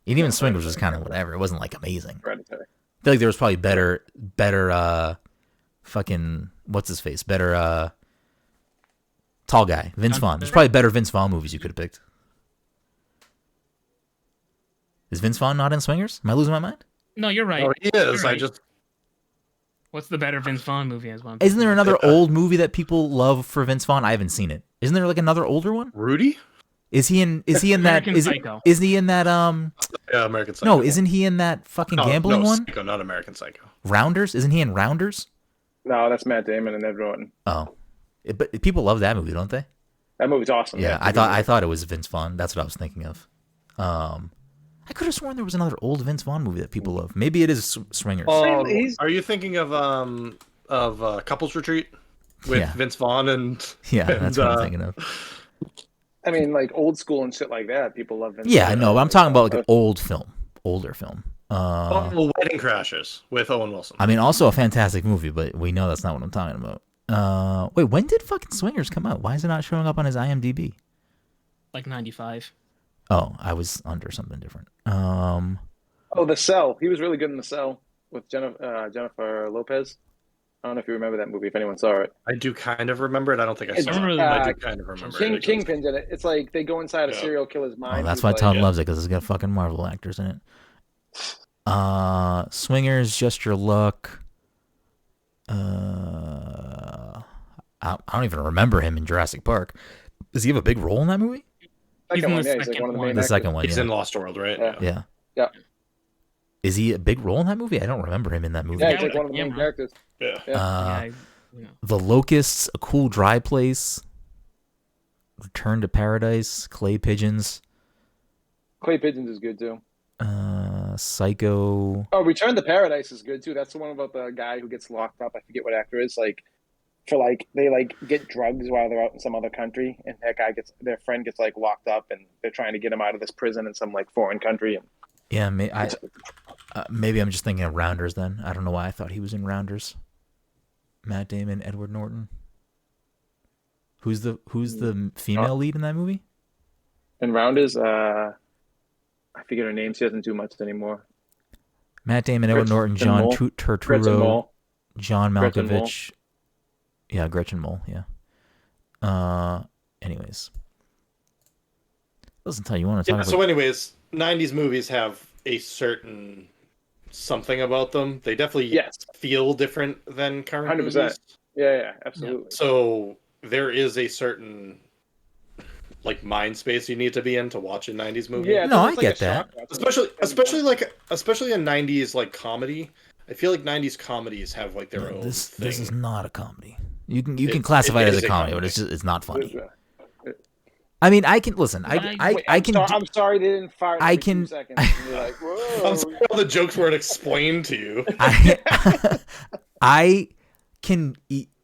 And even Swingers was kind of whatever. It wasn't like amazing. Hereditary. I feel like there was probably better fucking what's his face? Better tall guy, Vince Vaughn. There's probably better Vince Vaughn movies you could have picked. Is Vince Vaughn not in Swingers? Am I losing my mind? No, you're right. Oh, he is. You're right. I just What's the better Vince Vaughn movie as one? Isn't there another old movie that people love for Vince Vaughn? I haven't seen it. Isn't there like another older one? Rudy? Is he in that American Psycho. Is he in that Yeah, American Psycho. No, isn't he in that fucking gambling one? Psycho, not American Psycho. Rounders? Isn't he in Rounders? No, that's Matt Damon and Ed Norton. Oh. But people love that movie, don't they? That movie's awesome. Yeah, I thought it was Vince Vaughn. That's what I was thinking of. I could have sworn there was another old Vince Vaughn movie that people love. Maybe it is Swingers. Oh, are you thinking of Couples Retreat with Vince Vaughn and that's what I'm thinking of. I mean, like old school and shit like that. People love Vince. Yeah, I know. But I'm talking about like an older film. Wedding Crashers with Owen Wilson. I mean, also a fantastic movie, but we know that's not what I'm talking about. Wait, when did fucking Swingers come out? Why is it not showing up on his IMDb? Like 95. Oh, I was under something different. The Cell. He was really good in The Cell with Jennifer Lopez. I don't know if you remember that movie. If anyone saw it, I do kind of remember it. I don't think I saw it. really I do kind of remember it. Kingpin's in it. It's like they go inside a serial killer's mind. Oh, that's why Todd loves it, because it's got fucking Marvel actors in it. Swingers, Just Your Luck. I don't even remember him in Jurassic Park. Does he have a big role in that movie? He's in the second one. He's in Lost World, right? Yeah. Is he a big role in that movie? I don't remember him in that movie. Yeah, he's like one of the main characters. Yeah. The Locusts, A Cool Dry Place, Return to Paradise, Clay Pigeons. Clay Pigeons is good too. Psycho. Oh, Return to Paradise is good too. That's the one about the guy who gets locked up. I forget what actor it is. They get drugs while they're out in some other country, and their friend gets like locked up, and they're trying to get him out of this prison in some like foreign country. And yeah, maybe I'm just thinking of Rounders then. I don't know why I thought he was in Rounders. Matt Damon, Edward Norton. Who's the female lead in that movie? And Rounders, I forget her name. She doesn't do much anymore. Matt Damon, Edward Norton, John Turturro, John Malkovich. Yeah, Gretchen Mol. Yeah. Anyways, listen, you want to talk about? So, anyways, 90s movies have a certain something about them. They definitely feel different than current 100%. movies. Yeah, absolutely. Yeah. So there is a certain like mind space you need to be in to watch a 90s movie. Yeah, no, I get that. Especially a 90s like comedy. I feel like 90s comedies have like their own This thing. is not a comedy. You can classify it as a comedy, but it's not funny. I mean, I can listen. I can. I'm sorry they didn't fire. I can. Seconds. You're like, whoa. I'm sorry all the jokes weren't explained to you. I can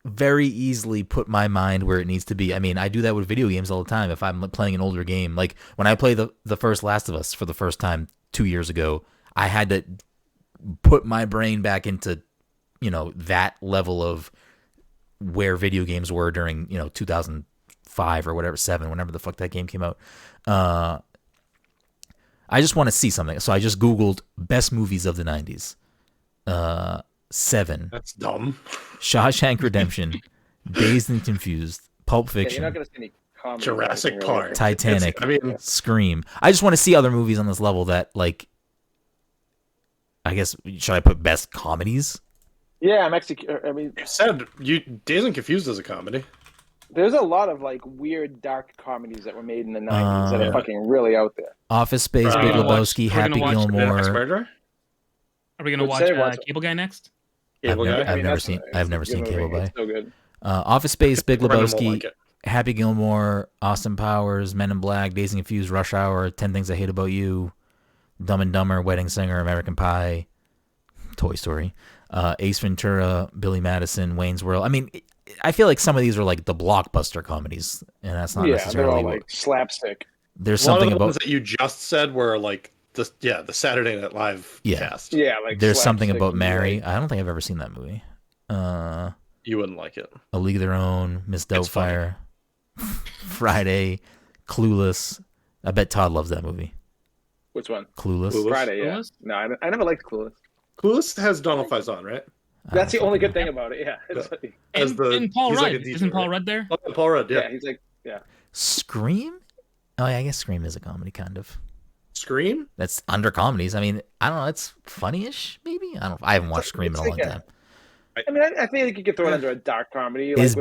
very easily put my mind where it needs to be. I mean, I do that with video games all the time. If I'm playing an older game, like when I play the first Last of Us for the first time 2 years ago, I had to put my brain back into, that level of where video games were during, 2005 or whatever, 7, whenever the fuck that game came out. I just want to see something. So I just Googled best movies of the 90s. 7. That's dumb. Shawshank Redemption, Dazed and Confused, Pulp Fiction, you're not gonna see any comedy, Jurassic really. Park, Titanic, Scream. I just want to see other movies on this level that, like, I guess, should I put best comedies? Yeah, I'm actually. I mean, Dazed and Confused is a comedy. There's a lot of like weird dark comedies that were made in the 90s that are fucking really out there. Office Space, Big Lebowski, Happy Gilmore. Are we gonna watch Cable Guy next? I've never seen Cable Guy. It's so good. Office Space, Big Lebowski, Happy Gilmore, Austin Powers, Men in Black, Dazed and Confused, Rush Hour, 10 Things I Hate About You, Dumb and Dumber, Wedding Singer, American Pie, Toy Story, Ace Ventura, Billy Madison, Wayne's World. I mean, I feel like some of these are like the blockbuster comedies, and that's not necessarily they're all like slapstick. There's A lot something of the about ones that you just said were like the Saturday Night Live cast. Yeah, like there's something slapstick about Mary. like- I don't think I've ever seen that movie. You wouldn't like it. A League of Their Own, Miss Doubtfire, Friday, Clueless. I bet Todd loves that movie. Which one? Clueless. Friday, yeah. Clueless? No, I never liked Clueless. Clueless has Donald Faison, right? That's the only good thing about it. Yeah. It's like- And Paul he's Rudd. like a DJ, Isn't Paul right? Rudd there? Oh, Paul Rudd, yeah. yeah, he's like, yeah. Scream? Oh yeah, I guess Scream is a comedy kind of. Scream? That's under comedies. I mean, I don't know. It's funny-ish, maybe. I haven't watched Scream in a long time. I mean, I feel like you could throw it under a dark comedy. Is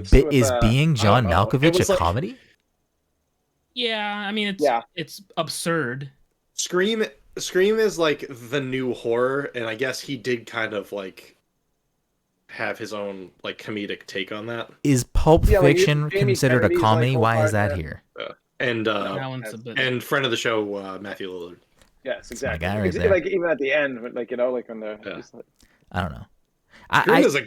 being John I don't know. Malkovich It was a like- comedy? Yeah, I mean it's absurd. Scream is like the new horror, and I guess he did kind of like have his own like comedic take on that. Is Pulp Yeah, like, Fiction Jamie considered a Kennedy's, comedy? like, whole Why is part that there. here? That one's a bit. And friend of the show, Matthew Lillard. Yes, my exactly. guy right there. Like even at the end, like like when they're Yeah. just like, I don't know. Scream is a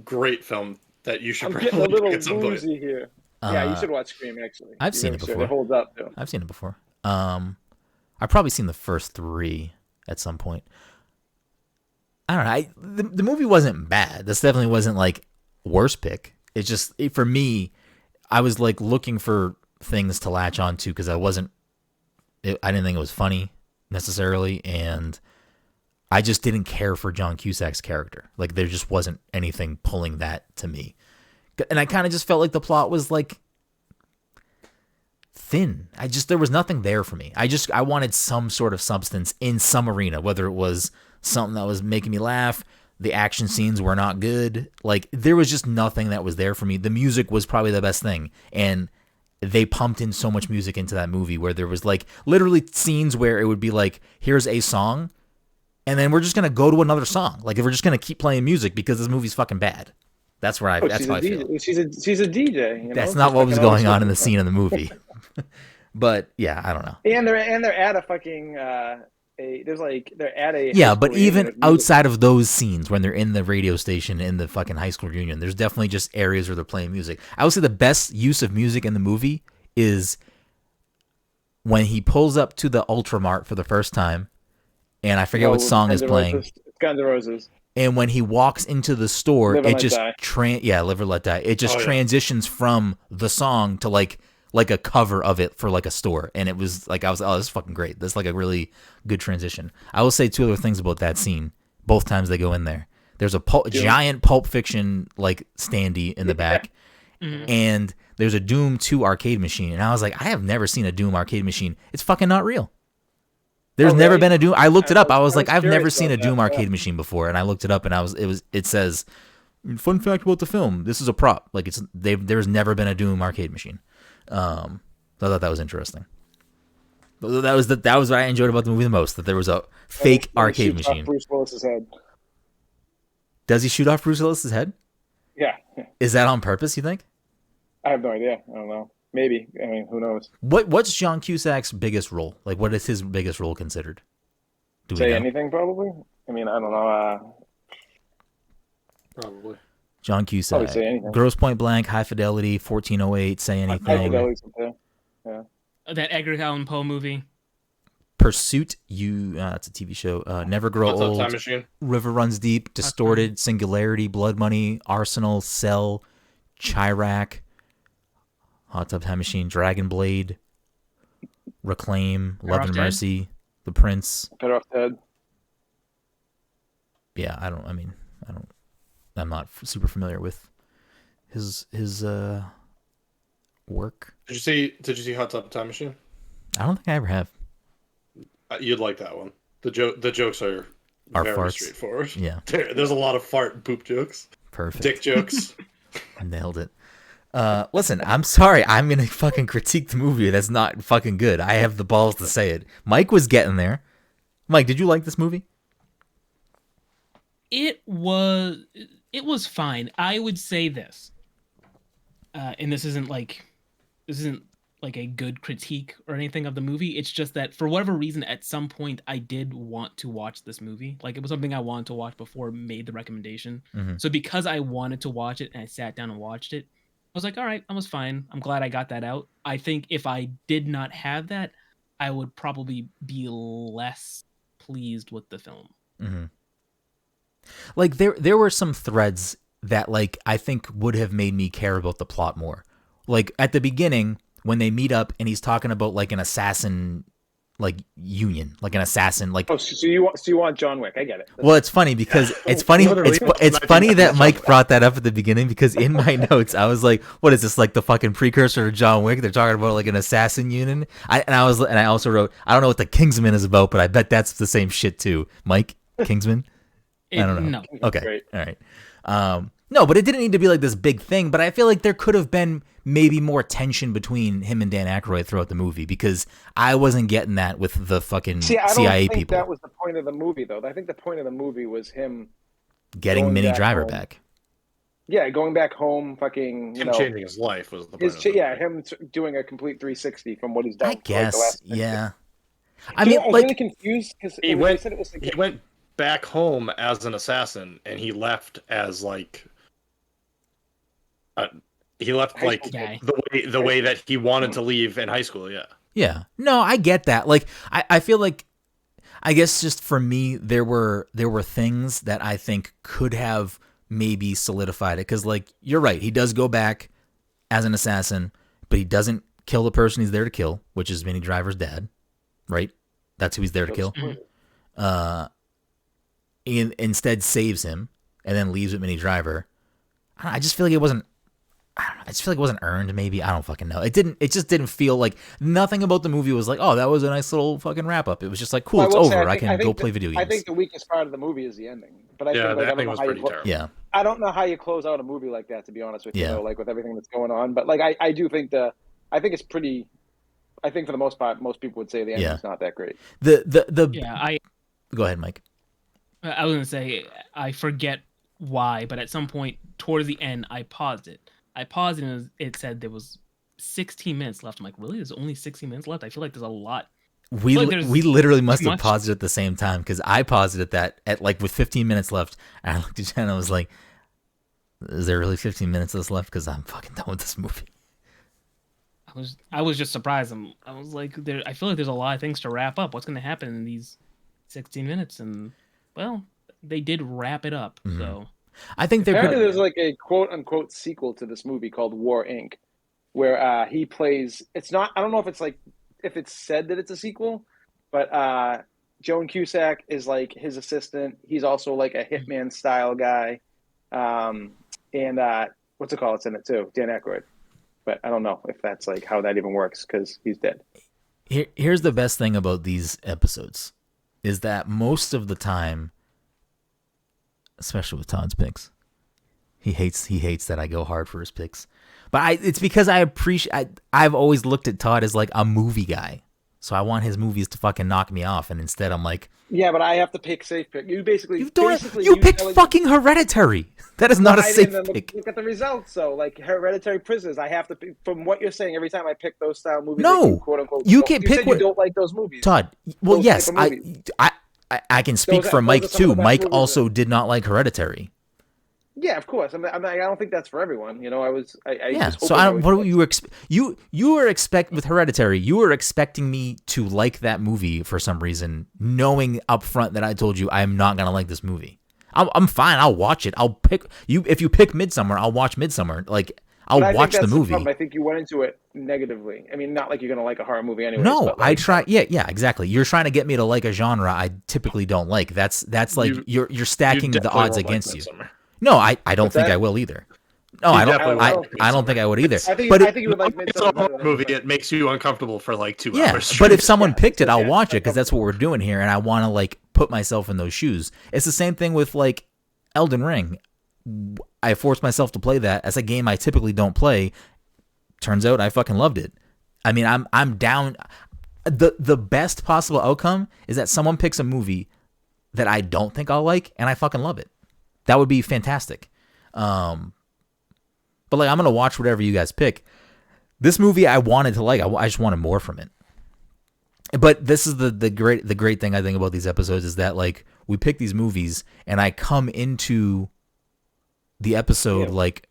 great film that you should I'm probably getting a little look at some point. woozy here. Yeah, you should watch Scream actually. I've You seen really it should. before. It holds up too. I've seen it before. I've probably seen the first 3 at some point. I don't know. The movie wasn't bad. This definitely wasn't like worst pick. It's just for me, I was like looking for things to latch onto because I didn't think it was funny necessarily, and I just didn't care for John Cusack's character. Like there just wasn't anything pulling that to me, and I kind of just felt like the plot was like thin. There was nothing there for me. I wanted some sort of substance in some arena, whether it was something that was making me laugh. The action scenes were not good. Like there was just nothing that was there for me. The music was probably the best thing, and they pumped in so much music into that movie where there was like literally scenes where it would be like, here's a song, and then we're just gonna go to another song. Like if we're just gonna keep playing music because this movie's fucking bad. That's where that's how I feel. She's a DJ. You know? That's not what was going on in the scene of the movie. But yeah, I don't know. And they're at a fucking they're at a Yeah, high but school even reunion of music. outside of those scenes, when they're in the radio station in the fucking high school reunion, there's definitely just areas where they're playing music. I would say the best use of music in the movie is when he pulls up to the Ultramart for the first time, and I forget what song is playing. It's Guns N' Roses. And when he walks into the store, Live and it Let just Die. Live or Let Die. It just transitions from the song to like a cover of it for like a store, and it was like I was, oh, this is fucking great. That's like a really good transition. I will say 2 other things about that scene. Both times they go in there, there's a giant Pulp Fiction like standee in the back, and there's a Doom 2 arcade machine, and I was like, I have never seen a Doom arcade machine. It's fucking not real. There's never been a Doom. I looked it up. I was like, I've never seen a Doom arcade machine before, and I looked it up, and it says, fun fact about the film, this is a prop. Like there's never been a Doom arcade machine. So I thought that was interesting. That was what I enjoyed about the movie the most. That there was a fake arcade machine. Bruce Willis's head. Does he shoot off Bruce Willis's head? Yeah. Is that on purpose? You think? I have no idea. I don't know. Maybe. I mean, who knows? What's John Cusack's biggest role? Like, what is his biggest role considered? Do we Say know? anything, probably. I mean, I don't know. Probably. John Cusack. Probably Say Anything. Grosse Pointe Blank, High Fidelity, 1408, Say Anything. High Fidelity's up there. Yeah. That Edgar Allan Poe movie. Pursuit, that's a TV show. Never Grow What's up, Old. Time Machine? River Runs Deep, Distorted, Singularity, Blood Money, Arsenal, Cell, Chirac, Hot Tub Time Machine, Dragon Blade, Reclaim, Better Love Off and Dead? Mercy, The Prince. Better Off Dead. Yeah, I'm not super familiar with his work. Did you see Hot Tub Time Machine? I don't think I ever have. You'd like that one. The jokes are very farts. straightforward. Yeah, There's a lot of fart and poop jokes, perfect. dick jokes. Nailed it. Listen, I'm sorry. I'm going to fucking critique the movie. That's not fucking good. I have the balls to say it. Mike was getting there. Mike, did you like this movie? It was fine. I would say this, and this isn't like a good critique or anything of the movie. It's just that for whatever reason, at some point, I did want to watch this movie. Like, it was something I wanted to watch before I made the recommendation. Mm-hmm. So because I wanted to watch it and I sat down and watched it, I was like, all right, I was fine. I'm glad I got that out. I think if I did not have that, I would probably be less pleased with the film. Mm-hmm. Like there were some threads that like I think would have made me care about the plot more. Like at the beginning when they meet up and he's talking about like an assassin like union, like an assassin like. Oh, so you want John Wick? I get it. Well, it's funny because it's funny. It's funny that Mike brought that up at the beginning because in my notes I was like, "What is this like the fucking precursor to John Wick?" They're talking about like an assassin union. I also wrote, "I don't know what the Kingsman is about, but I bet that's the same shit too." Mike, Kingsman. I don't know. No. Okay. Great. All right. No, but it didn't need to be like this big thing. But I feel like there could have been maybe more tension between him and Dan Aykroyd throughout the movie because I wasn't getting that with the fucking CIA people. That was the point of the movie, though. I think the point of the movie was him getting Minnie Driver back. Yeah, going back home, fucking, him changing his life was the point. Him doing a complete 360 from what he's done. I guess, like yeah. I mean, I was really confused because he went back home as an assassin, and he left as like. He left like the way that he wanted to leave in high school. Yeah. Yeah. No, I get that. Like, I feel like, I guess just for me, there were things that I think could have maybe solidified it. Cause like, you're right. He does go back as an assassin, but he doesn't kill the person he's there to kill, which is Minnie Driver's dad. Right. That's who he's there to kill. Instead saves him and then leaves with Minnie Driver. I just feel like it wasn't. I just feel like it wasn't earned. Maybe I don't fucking know. It just didn't feel like nothing about the movie was like, oh, that was a nice little fucking wrap up. It was just like, cool, it's over. I can go play video games. I think the weakest part of the movie is the ending. But I think the ending was pretty terrible. Yeah, I don't know how you close out a movie like that. To be honest with you, though, like with everything that's going on. But like I do think I think it's pretty. I think for the most part, most people would say the ending's not that great. Go ahead, Mike. I was gonna say I forget why, but at some point towards the end, I paused it. And it said there was 16 minutes left. I'm like, really? There's only 16 minutes left? I feel like there's a lot. We literally must have paused it at the same time because I paused it at like with 15 minutes left. And I looked at Jen and I was like, is there really 15 minutes left? Because I'm fucking done with this movie. I was just surprised. I was like, I feel like there's a lot of things to wrap up. What's going to happen in these 16 minutes? And, well, they did wrap it up. Mm-hmm. So I think there's like a quote unquote sequel to this movie called War Inc., where he plays. It's not. I don't know if it's said that it's a sequel, but Joan Cusack is like his assistant. He's also like a hitman style guy, and what's it called? It's in it too, Dan Aykroyd. But I don't know if that's like how that even works because he's dead. Here's the best thing about these episodes, is that most of the time, especially with Todd's picks, he hates that I go hard for his picks. But it's because I've always looked at Todd as like a movie guy, so I want his movies to fucking knock me off, and instead I'm like, yeah, but I have to pick safe pick. You picked fucking Hereditary. That is not a safe pick. Look at the results, though. Like Hereditary, Prisoners. I have to pick, from what you're saying. Every time I pick those style movies, no, quote unquote, you can pick. You don't like those movies, Todd. Well, yes, I can speak for Mike too. Mike also did not like Hereditary. Yeah, of course. I don't think that's for everyone. You know, you were expecting with Hereditary, you were expecting me to like that movie for some reason, knowing up front that I told you I'm not gonna like this movie. I'm fine. I'll watch it. I'll pick you if you pick Midsommar. I'll watch Midsommar. Like I'll watch the movie. I think you went into it negatively. I mean, not like you're gonna like a horror movie anyway. No, I try. Yeah, exactly. You're trying to get me to like a genre I typically don't like. That's like you're stacking the odds against you. No, I don't think I will either. No, I don't think I would either. I think you would like it's a horror movie. It makes you uncomfortable for like 2 hours. But if someone picked it, I'll watch it because that's what we're doing here, and I want to like put myself in those shoes. It's the same thing with like Elden Ring. I forced myself to play that as a game I typically don't play. Turns out I fucking loved it. I mean, I'm down. The best possible outcome is that someone picks a movie that I don't think I'll like, and I fucking love it. That would be fantastic. But like, I'm gonna watch whatever you guys pick. This movie I wanted to like. I just wanted more from it. But this is the great thing I think about these episodes is that like we pick these movies and I come into the episode like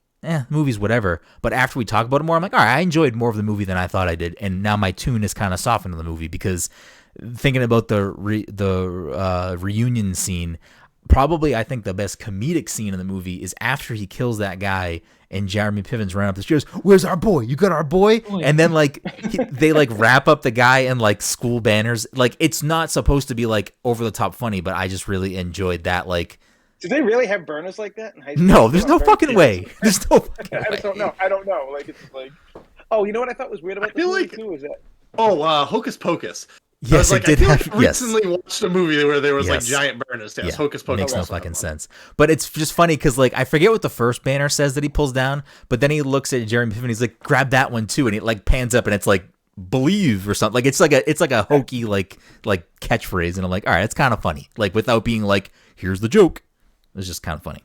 movies whatever. But after we talk about it more, I'm like, all right, I enjoyed more of the movie than I thought I did, and now my tune is kind of softened in the movie because thinking about the reunion scene. Probably, I think the best comedic scene in the movie is after he kills that guy and Jeremy Piven's running up the stairs. Where's our boy? You got our boy? And then like they like wrap up the guy in like school banners. Like it's not supposed to be like over the top funny, but I just really enjoyed that. Like, did they really have burners like that in high school? No, there's no fucking way. There's no fucking way. I don't know. Like it's like, oh, you know what I thought was weird about this movie too is that. Hocus Pocus. Yes, it did have. I recently watched a movie where there was like giant burners. Yes, Hocus Pocus makes no fucking sense. But it's just funny because like I forget what the first banner says that he pulls down, but then he looks at Jeremy Piven and he's like, "Grab that one too," and it like pans up and it's like "believe" or something. Like it's like a hokey like catchphrase, and I'm like, all right, it's kind of funny, like without being like, "Here's the joke." It's just kind of funny.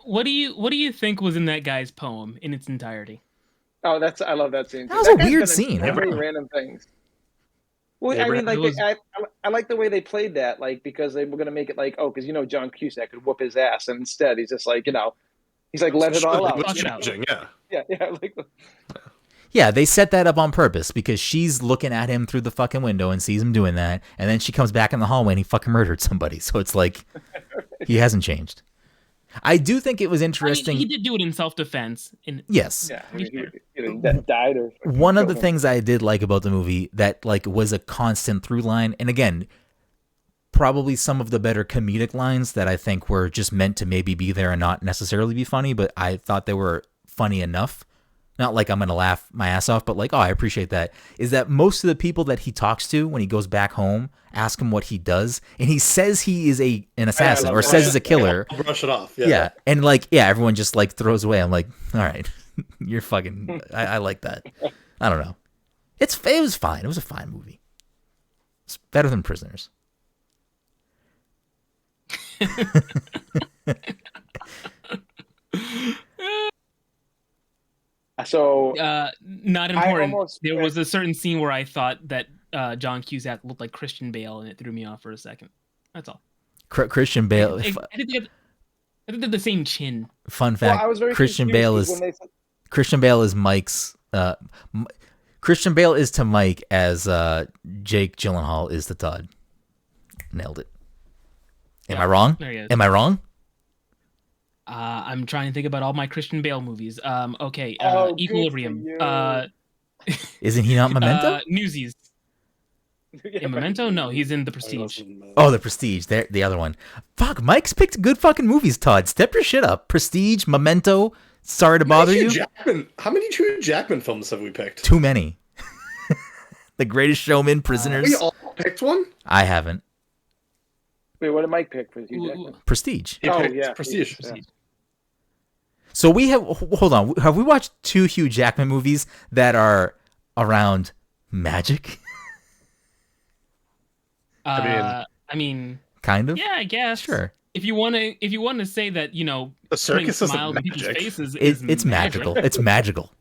What do you think was in that guy's poem in its entirety? Oh, I love that scene. That was a weird scene. Very random things. Well, I mean, like I like the way they played that, like because they were gonna make it like, oh, because John Cusack could whoop his ass, and instead he's just like, he's like let it all out. Yeah, they set that up on purpose because she's looking at him through the fucking window and sees him doing that, and then she comes back in the hallway and he fucking murdered somebody. So it's like he hasn't changed. I do think it was interesting. He did do it in self-defense. Yes. Yeah, he died or one of the things I did like about the movie that like was a constant through line, and again, probably some of the better comedic lines that I think were just meant to maybe be there and not necessarily be funny, but I thought they were funny enough. Not like I'm going to laugh my ass off, but like, oh, I appreciate that. Is that most of the people that he talks to when he goes back home ask him what he does, and he says he is an assassin or says he's a killer. I'll brush it off. Yeah. And like, everyone just like throws away. I'm like, all right, you're fucking. I like that. I don't know. It was fine. It was a fine movie. It's better than Prisoners. So not important. There was a certain scene where I thought that John Cusack looked like Christian Bale, and it threw me off for a second. That's all. Christian Bale. I think they have the same chin. Fun fact: Christian Bale is Mike's. Christian Bale is to Mike as Jake Gyllenhaal is to Todd. Nailed it. Am I wrong? Am I wrong? I'm trying to think about all my Christian Bale movies. Okay. Equilibrium. Isn't he not Memento? Newsies. In Memento? No, he's in The Prestige. Oh, The Prestige. The other one. Fuck, Mike's picked good fucking movies, Todd. Step your shit up. Prestige, Memento, Sorry to Bother You. How many Hugh Jackman films have we picked? Too many. The Greatest Showman, Prisoners. We all picked one? I haven't. Wait, what did Mike pick for Hugh Jackman? Prestige. Prestige. Yeah. So we have, hold on, have we watched 2 Hugh Jackman movies that are around magic? I mean, kind of. Yeah, I guess. Sure. If you want to say that, the circus is people's faces it's magical. It's magical.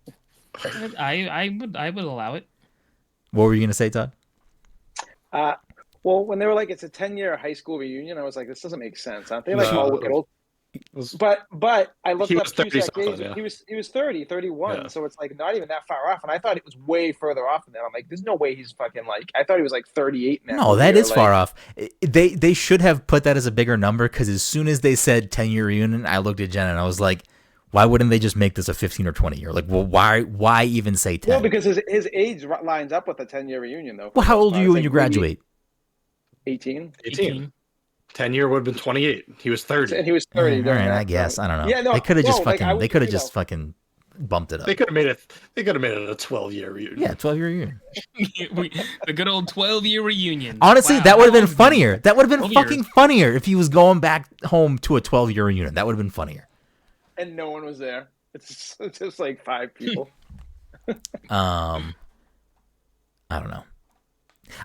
I would allow it. What were you gonna say, Todd? Well, when they were like, it's a 10-year high school reunion, I was like, this doesn't make sense. Aren't they like all old? But I looked up Cusack age. Yeah. He was 30, 31, yeah. So it's like not even that far off. And I thought it was way further off than that. I'm like, there's no way he's fucking like. I thought he was like 38 now. No, that is far off. They should have put that as a bigger number because as soon as they said 10-year reunion, I looked at Jen and I was like, why wouldn't they just make this a 15 or 20 year? Like, well, why even say 10? Well, because his age lines up with a 10-year reunion, though. Well, how old are you when you graduate? 18. 10-year would have been 28. He was 30. And he was 30. All right, I guess. I don't know. Yeah, no, they could have just fucking. They could have just fucking bumped it up. They could have made it. They could have made it a 12-year reunion. Yeah, 12-year reunion. The good old 12-year reunion. Honestly, that would have been funnier. That would have been fucking funnier if he was going back home to a 12-year reunion. That would have been funnier. And no one was there. It's just like 5 people. I don't know.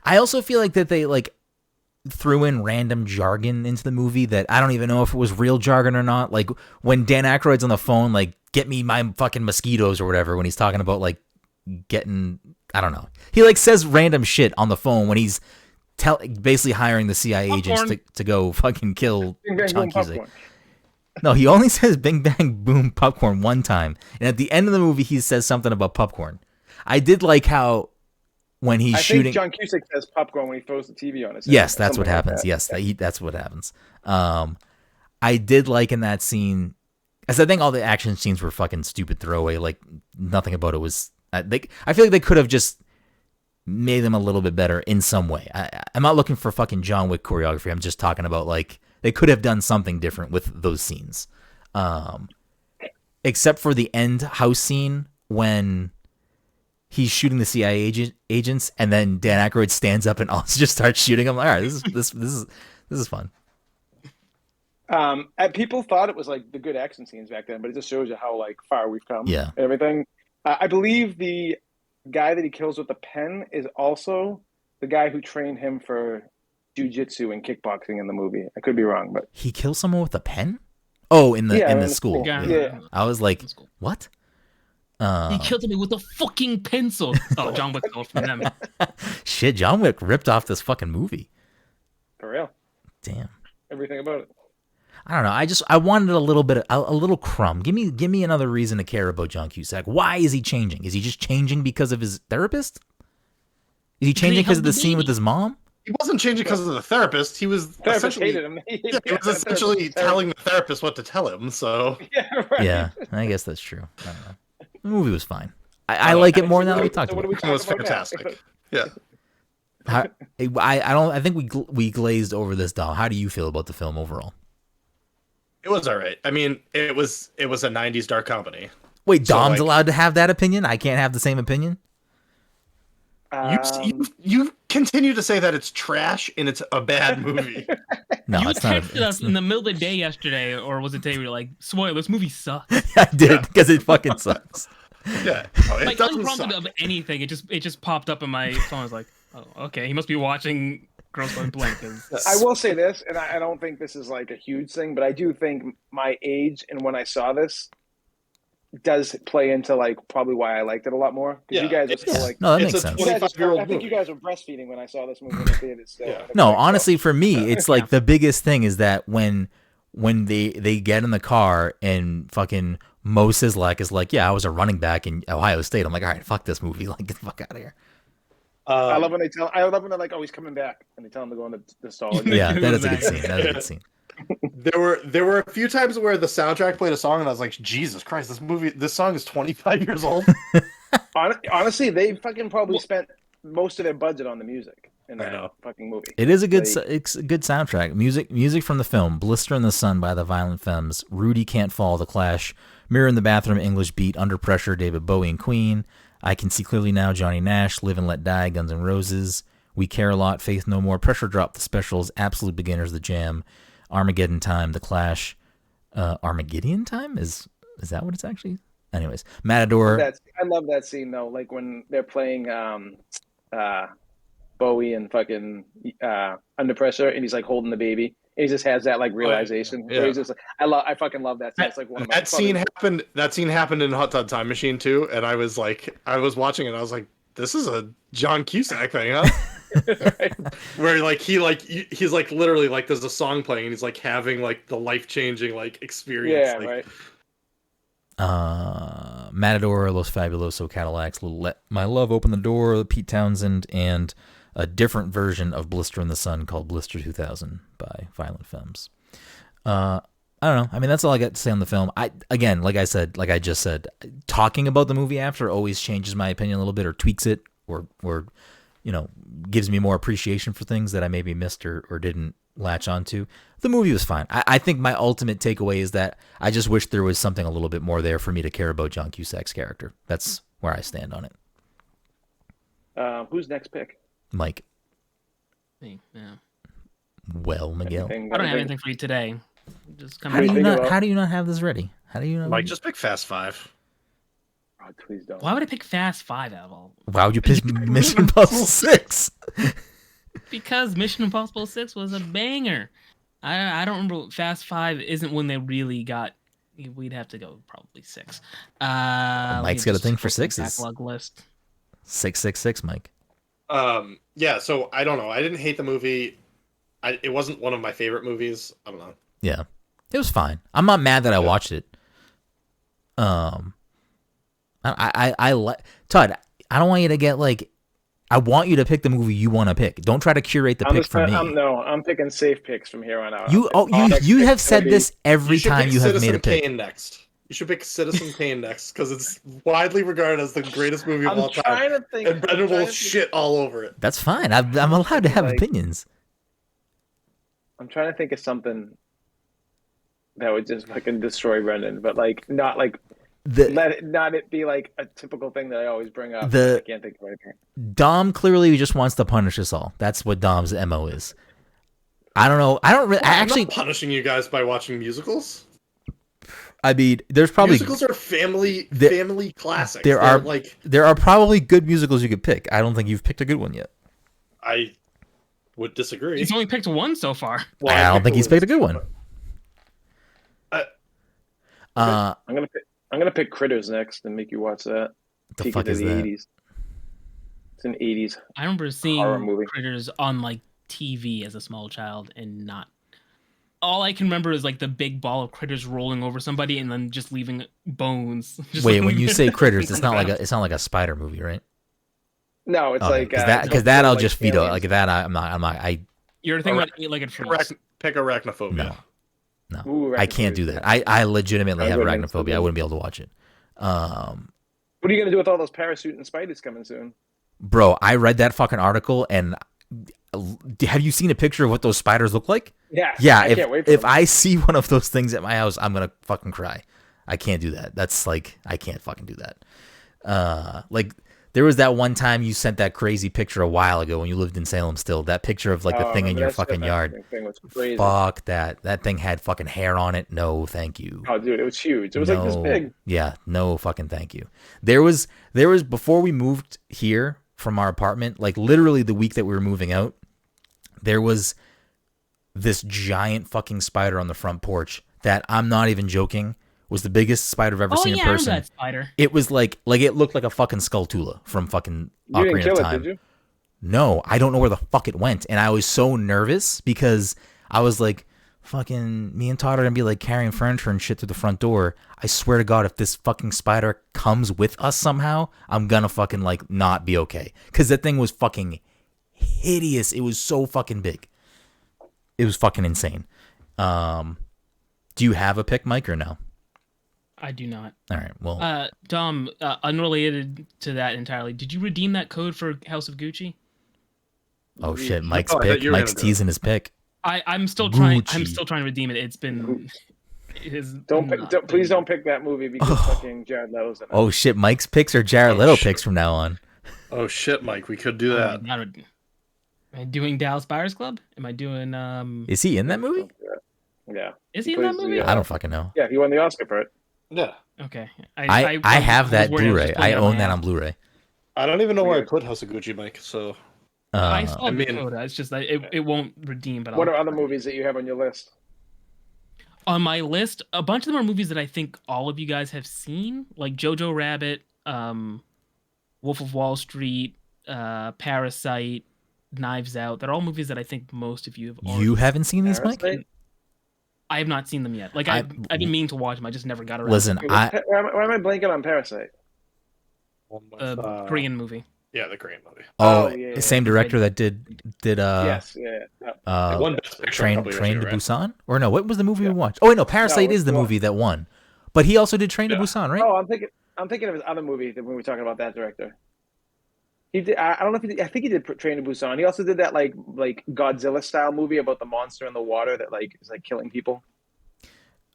I also feel like that they like threw in random jargon into the movie that I don't even know if it was real jargon or not. Like when Dan Aykroyd's on the phone, like, get me my fucking mosquitoes or whatever, when he's talking about like getting, I don't know. He like says random shit on the phone when he's basically hiring the CIA agents to go fucking kill John Cusack. No, he only says bing bang boom popcorn one time. And at the end of the movie he says something about popcorn. I did like how when he's shooting, John Cusack says popcorn when he throws the TV on his head. Yes, that's what happens. Yes, that's what happens. I did like in that scene, as I think all the action scenes were fucking stupid throwaway. Like nothing about it was. I feel like they could have just made them a little bit better in some way. I'm not looking for fucking John Wick choreography. I'm just talking about like they could have done something different with those scenes, except for the end house scene when he's shooting the CIA agents, and then Dan Aykroyd stands up and also just starts shooting. I'm like, all right, this is fun. People thought it was like the good action scenes back then, but it just shows you how like far we've come. Yeah, and everything. I believe the guy that he kills with the pen is also the guy who trained him for jiu-jitsu and kickboxing in the movie. I could be wrong, but he kills someone with a pen. Oh, in the school. Yeah. I was like, what? He killed me with a fucking pencil. Oh, John Wick stole from them. Shit, John Wick ripped off this fucking movie. For real. Damn. Everything about it. I don't know. I wanted a little bit, a little crumb. Give me another reason to care about John Cusack. Why is he changing? Is he just changing because of his therapist? Is he changing because of the scene with his mom? He wasn't changing because of the therapist. He was essentially hated him. He was essentially telling the therapist what to tell him. So yeah, right. Yeah, I guess that's true. I don't know. The movie was fine. I like it more now that we talked about it. It was fantastic. Yeah. I think we glazed over this, Dom. How do you feel about the film overall? It was all right. I mean, it was a 90s dark comedy. Wait, Dom's allowed to have that opinion? I can't have the same opinion? You continue to say that it's trash and it's a bad movie. No, you it's not. texted us in the middle of the day yesterday, or was it today? We were like, "Spoiler, this movie sucks." I did because it fucking sucks. Yeah, like unprompted of anything, it just popped up in my phone. I was like, "Oh, okay, he must be watching Grosse Pointe Blank." I will say this, and I don't think this is like a huge thing, but I do think my age and when I saw this does play into like probably why I liked it a lot more. Because you guys are still like, no, that makes sense. 25-year-old I think you guys were breastfeeding when I saw this movie in the theaters. So no, honestly, for me, it's like the biggest thing is that when they get in the car and fucking Mo Sizlak is like, yeah, I was a running back in Ohio State. I'm like, all right, fuck this movie. Like, get the fuck out of here. I love when they're like, oh, he's coming back, and they tell him to go in the stall. Yeah, that is a good scene. That is a good scene. There were a few times where the soundtrack played a song and I was like, Jesus Christ, this song is 25 years old. Honestly, they fucking probably spent most of their budget on the music in that fucking movie. It is it's a good soundtrack. Music from the film: "Blister in the Sun" by the Violent Femmes, "Rudy Can't Fall," The Clash, "Mirror in the Bathroom," English Beat, "Under Pressure," David Bowie and Queen, "I Can See Clearly Now," Johnny Nash, "Live and Let Die," Guns N' Roses, "We Care a Lot," Faith No More, "Pressure Drop," The Specials, "Absolute Beginners," The Jam, "Armageddon Time," The Clash. Armageddon Time is that what it's actually? Anyways, Matador. I love that scene though, like when they're playing Bowie and fucking Under Pressure, and he's like holding the baby, and he just has that like realization. Yeah. Where he's just like, I fucking love that scene. It's like one of my that scene happened in Hot Tub Time Machine too, and I was watching it, and I was like, this is a John Cusack thing, huh? Right. Where like he's like literally like there's a song playing and he's like having like the life-changing like experience. Yeah, like, right. Matador, Los Fabuloso Cadillacs, Let My Love Open the Door, Pete Townsend, and a different version of Blister in the Sun called Blister 2000 by Violent Femmes. I don't know. I mean, that's all I got to say on the film. Like I just said, talking about the movie after always changes my opinion a little bit, or tweaks it, or gives me more appreciation for things that I maybe missed or didn't latch onto. The movie was fine. I think my ultimate takeaway is that I just wish there was something a little bit more there for me to care about John Cusack's character. That's where I stand on it. Who's next pick? Mike. Me, yeah. Well, Miguel. I don't have anything for you today. Just how do you not have this ready? How do you not? Mike, just pick Fast 5. Oh, please don't. Why would I pick Fast 5 out of all? Why would you pick Mission Impossible 6? Because Mission Impossible 6 was a banger. I don't remember. Fast 5 isn't when they really got. We'd have to go probably 6. Mike's got a thing for 6s. Backlog list. 666, Mike. Yeah. So I don't know. I didn't hate the movie. It wasn't one of my favorite movies. I don't know. Yeah, it was fine. I'm not mad that I watched it. I like Todd. I don't want you to get like. I want you to pick the movie you want to pick. Don't try to curate the pick for me. I'm picking safe picks from here on out. You have said this every time you have made a pick. Kane next. You should pick Citizen Kane next because it's widely regarded as the greatest movie of all time. And Brenden will shit all over it. That's fine. I'm allowed to have opinions. I'm trying to think of something that would just fucking destroy Brenden, but like not like not it be like a typical thing that I always bring up. I can't think of anything. Dom clearly just wants to punish us all. That's what Dom's MO is. I don't know. I'm not punishing you guys by watching musicals. I mean, there's probably musicals are family classics. There are probably good musicals you could pick. I don't think you've picked a good one yet. I would disagree. He's only picked one so far. Well, I don't think he's picked a good one. I'm gonna pick Critters next and make you watch that. What the fuck is that? 80s. It's an 80s. I remember seeing Critters on like TV as a small child, and not. All I can remember is like the big ball of critters rolling over somebody and then just leaving bones. Wait, when you say Critters, it's not like a spider movie, right? No, it's like because that I'll just veto. Like that, I'm not. You're thinking about eight-legged fruits. Pick Arachnophobia. No, Ooh, I can't do that. I legitimately have arachnophobia. I wouldn't be able to watch it. What are you gonna do with all those parachute and spiders coming soon? Bro, I read that fucking article, and have you seen a picture of what those spiders look like? Yeah. I can't wait for them. I see one of those things at my house, I'm gonna fucking cry. I can't do that. That's like I can't fucking do that. Like there was that one time you sent that crazy picture a while ago when you lived in Salem still. That picture of like the thing in your fucking yard. Fuck that. That thing had fucking hair on it. No, thank you. Oh, dude, it was huge. It was like this big. Yeah, no fucking thank you. There was before we moved here from our apartment, like literally the week that we were moving out, there was this giant fucking spider on the front porch that I'm not even joking. Was the biggest spider I've ever seen in person. I remember that spider. It was like it looked like a fucking Skulltula from fucking Ocarina of Time. It, did you? No, I don't know where the fuck it went, and I was so nervous because I was like, fucking, me and Todd are gonna be like carrying furniture and shit through the front door. I swear to God, if this fucking spider comes with us somehow, I'm gonna fucking like not be okay. Because that thing was fucking hideous. It was so fucking big. It was fucking insane. Do you have a pick, Mike, or no? I do not. All right. Well, Dom, unrelated to that entirely, did you redeem that code for House of Gucci? Oh shit, Mike's pick. Mike's teasing his pick. I'm still trying. I'm still trying to redeem it. It's been. Please don't pick that movie because fucking Jared Leto's in it. Oh shit, Mike's picks are Jared Leto picks from now on. Oh shit, Mike, we could do that. Am I doing Dallas Buyers Club? Am I doing? Is he in that movie? Yeah. Is he in that movie? I don't fucking know. Yeah, he won the Oscar for it. Yeah. Okay. I have that Blu-ray. I own that on Blu-ray. I don't even know where I put House of Gucci, Mike. So. I saw the coda. It's just that it won't redeem. But what are other movies that you have on your list? On my list, a bunch of them are movies that I think all of you guys have seen, like Jojo Rabbit, Wolf of Wall Street, Parasite, Knives Out. They're all movies that I think most of you have already. You haven't seen these, Mike? I have not seen them yet. Like I've been meaning to watch them. I just never got around. Listen, why am I blanking on Parasite? Korean movie. Yeah, the Korean movie. Oh, yeah. Same director that did yes, Train to Busan? Or no, what was the movie we watched? Oh wait, no, Parasite is the movie that won. But he also did Train to Busan, right? Oh, I'm thinking of his other movie when we were talking about that director. He did. I don't know if he did. I think he did Train to Busan. He also did that like Godzilla style movie about the monster in the water that like is like killing people.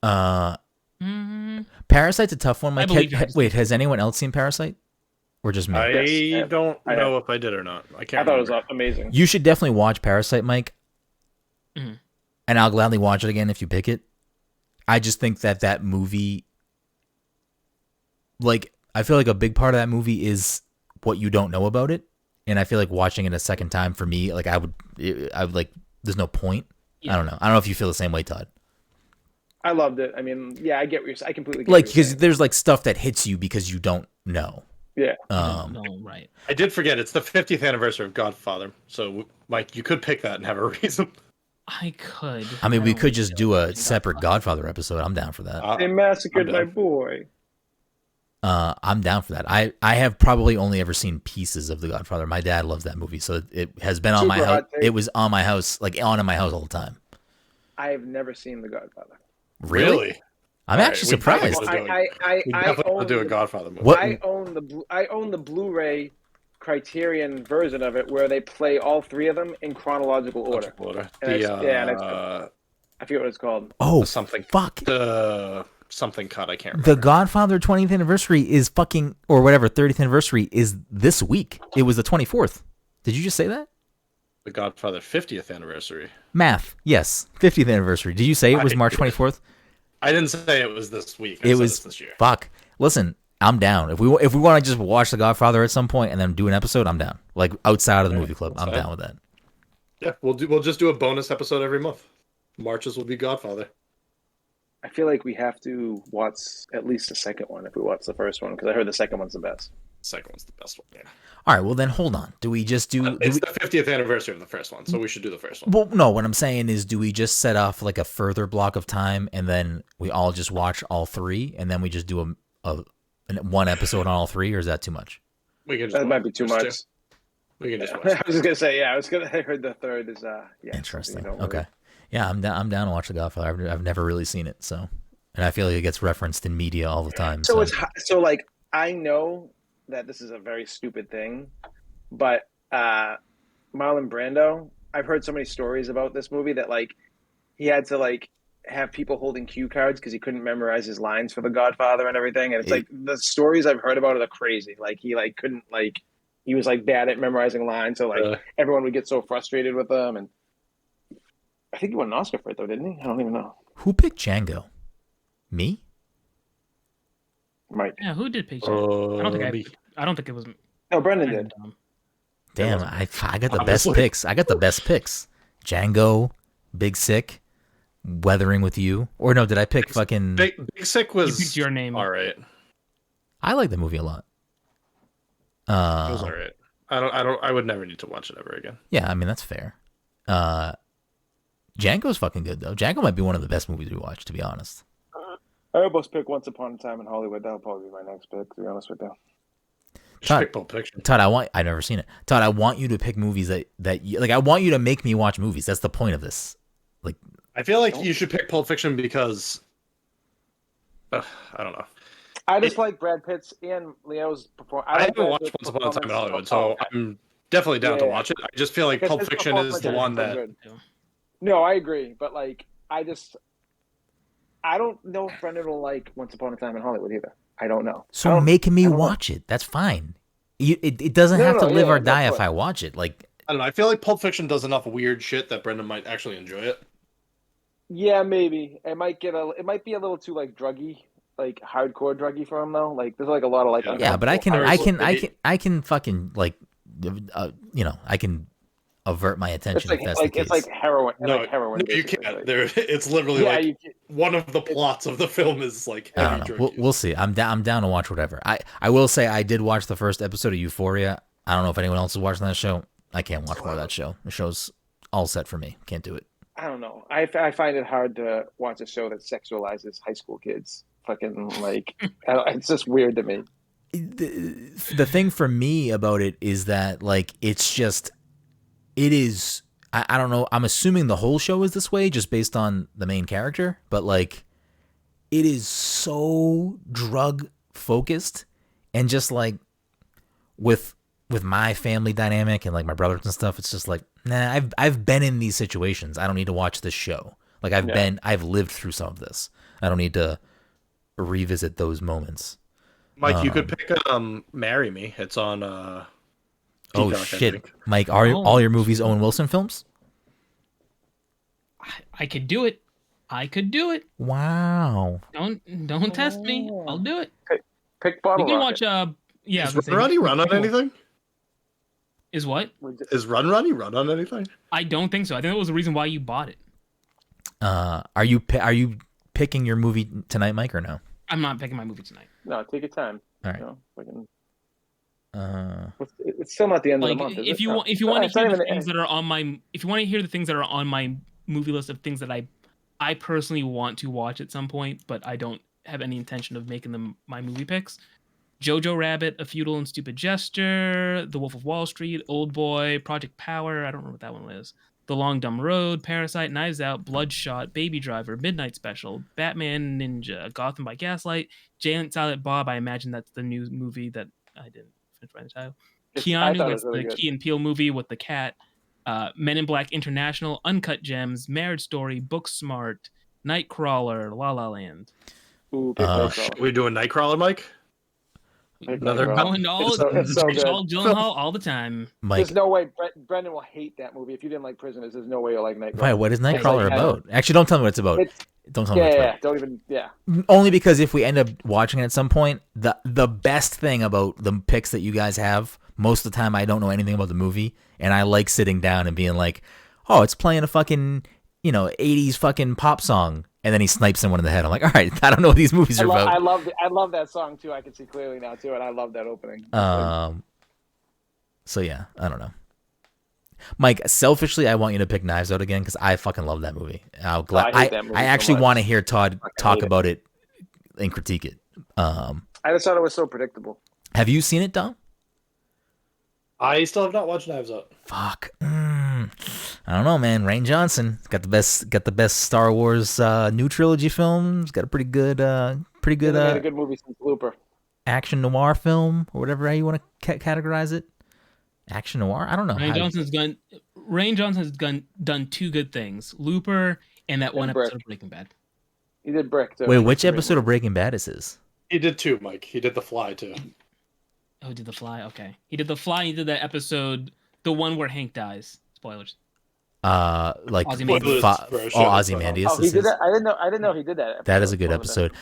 Parasite's a tough one. Mike, wait, has anyone else seen Parasite? Or just me? I don't know if I did or not. I can't. I thought it was amazing. You should definitely watch Parasite, Mike. Mm-hmm. And I'll gladly watch it again if you pick it. I just think that movie, like, I feel like a big part of that movie is what you don't know about it, and I feel like watching it a second time for me, like I would like, there's no point. Yeah. I don't know if you feel the same way, Todd. I loved it. I mean, yeah, I get what you're saying. I completely get like, because there's like stuff that hits you because you don't know. Yeah. No, right. I did forget it's the 50th anniversary of Godfather. So, Mike, you could pick that and have a reason. I could. I mean, we don't could really just feel do like a watching separate Godfather episode. I'm down for that. They I'm massacred down. my boy. I'm down for that. I have probably only ever seen pieces of The Godfather. My dad loves that movie, so it has been on my Super house. hot take. It was on my house, like on in my house all the time. I have never seen The Godfather. Really? I'm All actually right, we surprised. We definitely want to do a Godfather movie. What? I own the Blu-ray Criterion version of it where they play all three of them in chronological order. And I forget what it's called. Oh, something. fuck. The something cut. I can't remember. The Godfather 20th anniversary is fucking, or whatever, 30th anniversary is this week. It was the 24th. Did you just say that? The Godfather 50th anniversary. Math. Yes. 50th anniversary. Did you say it was March 24th? I didn't say it was this week. It was this year. Fuck. Listen, I'm down. If we want to just watch The Godfather at some point and then do an episode, I'm down. Like outside of the movie club, I'm down with that. Yeah, we'll just do a bonus episode every month. Marches will be Godfather. I feel like we have to watch at least the second one if we watch the first one because I heard the second one's the best. The second one's the best one. Yeah. All right, well then hold on. Do we just do? It's the 50th anniversary of the first one, so we should do the first one. Well, no. What I'm saying is, do we just set off like a further block of time and then we all just watch all three and then we just do one episode on all three, or is that too much? We can. That might be too much. We can just. I was just gonna say, I heard the third is interesting. Okay. Yeah, I'm down to watch The Godfather. I've never really seen it, so, and I feel like it gets referenced in media all the time. So like I know that this is a very stupid thing, but Marlon Brando, I've heard so many stories about this movie that like he had to like have people holding cue cards because he couldn't memorize his lines for The Godfather and everything. And it's like the stories I've heard about it are crazy. Like he like couldn't like he was like bad at memorizing lines, so like everyone would get so frustrated with him. And I think he won an Oscar for it though, didn't he? I don't even know. Who picked Django? Me? Mike. Yeah, who did pick I don't think it was. No, Brenden did. Damn, I got the best picks. I got the best picks. Django, Big Sick, Weathering with You. Or no, did I pick fucking Big Sick was you picked your name. All right. I like the movie a lot. It was all right. I would never need to watch it ever again. Yeah, I mean that's fair. Django's fucking good though. Django might be one of the best movies we watched, to be honest. I almost picked Once Upon a Time in Hollywood. That'll probably be my next pick, to be honest with you. Pick Pulp Fiction. Todd, I've never seen it. Todd, I want you to pick movies that you, like. I want you to make me watch movies. That's the point of this. Like, I feel like you should pick Pulp Fiction because I don't know. I just like Brad Pitt's and Leo's performance. I haven't watched Once Upon a Time in Hollywood, so I'm definitely down to watch it. I just feel like Pulp Fiction is the one that. No, I agree, but like I don't know if Brenden will like Once Upon a Time in Hollywood either. I don't know. So making me watch it, that's fine. It doesn't have to live or die if I watch it. Like I don't know. I feel like Pulp Fiction does enough weird shit that Brenden might actually enjoy it. Yeah, maybe it might be a little too like druggy, like hardcore druggy for him though. Like there's like a lot of like yeah, but I can fucking like I can avert my attention if that's the case. It's like heroin. No, you can't. Like, it's literally one of the plots of the film is like I don't know. We'll see. I'm down to watch whatever. I will say I did watch the first episode of Euphoria. I don't know if anyone else is watching that show. I can't watch more of that show. The show's all set for me. Can't do it. I don't know. I find it hard to watch a show that sexualizes high school kids. Fucking like, it's just weird to me. The thing for me about it is that like it's just. It is, I don't know, I'm assuming the whole show is this way just based on the main character, but like, it is so drug focused and just like with my family dynamic and like my brothers and stuff, it's just like, nah, I've been in these situations. I don't need to watch this show. Like I've lived through some of this. I don't need to revisit those moments. Mike, you could pick Marry Me. It's on Peacock, shit, Mike! Are all your movies Owen Wilson films? I could do it. Wow! Don't test me. I'll do it. Pick Bottle You can Rocket. watch. Yeah. Is Run Runny run on anything? Is what? Is Run Runny run on anything? I don't think so. I think that was the reason why you bought it. Are you picking your movie tonight, Mike, or no? I'm not picking my movie tonight. No, take your time. All right. It's still not the end of Like the month. if you want to hear the things that are on my if you want to hear the things that are on my movie list of things that I personally want to watch at some point, but I don't have any intention of making them my movie picks. Jojo Rabbit, A Futile and Stupid Gesture, The Wolf of Wall Street, Old Boy, Project Power, I don't remember what that one was. The Long Dumb Road, Parasite, Knives Out, Bloodshot, Baby Driver, Midnight Special, Batman Ninja, Gotham by Gaslight, Jay and Silent Bob. I imagine that's the new movie that I didn't finish writing the title. Keanu, that's really the good. Key and Peele movie with the cat. Men in Black International, Uncut Gems, Marriage Story, Booksmart, Nightcrawler, La La Land. Ooh, we doing Nightcrawler, Mike? Another going all Gyllenhaal all the time. Mike. There's no way Brenden will hate that movie. If you didn't like Prisoners, there's no way you'll like Nightcrawler. Why? What is Nightcrawler about? Actually, don't tell me what it's about. Don't tell me what it's about. Don't even. Yeah. Only because if we end up watching it at some point, the best thing about the picks that you guys have, most of the time I don't know anything about the movie, and I like sitting down and being like, oh, it's playing a fucking 80s fucking pop song. And then he snipes someone in the head. I'm like, all right, I don't know what these movies are about. I love that song too. I can see clearly now too, and I love that opening. So yeah, I don't know. Mike, selfishly, I want you to pick Knives Out again because I fucking love that movie. I actually want to hear Todd talk about it and critique it. I just thought it was so predictable. Have you seen it, Dom? I still have not watched Knives Out. Fuck. I don't know, man. Rain Johnson got the best Star Wars new trilogy films. Got a pretty good made a good movie since Looper. Action noir film or whatever how you want to categorize it. Action noir. I don't know. Rain Johnson's done two good things: Looper and that one episode of Breaking Bad. He did Brick too. Wait, which episode of Breaking Bad is his? He did two, Mike. He did The Fly too. Oh, he did The Fly. Okay, he did The Fly. He did that episode, the one where Hank dies. Spoilers. Ozymandias. Oh, he did that. I didn't know he did that episode. That is a good episode.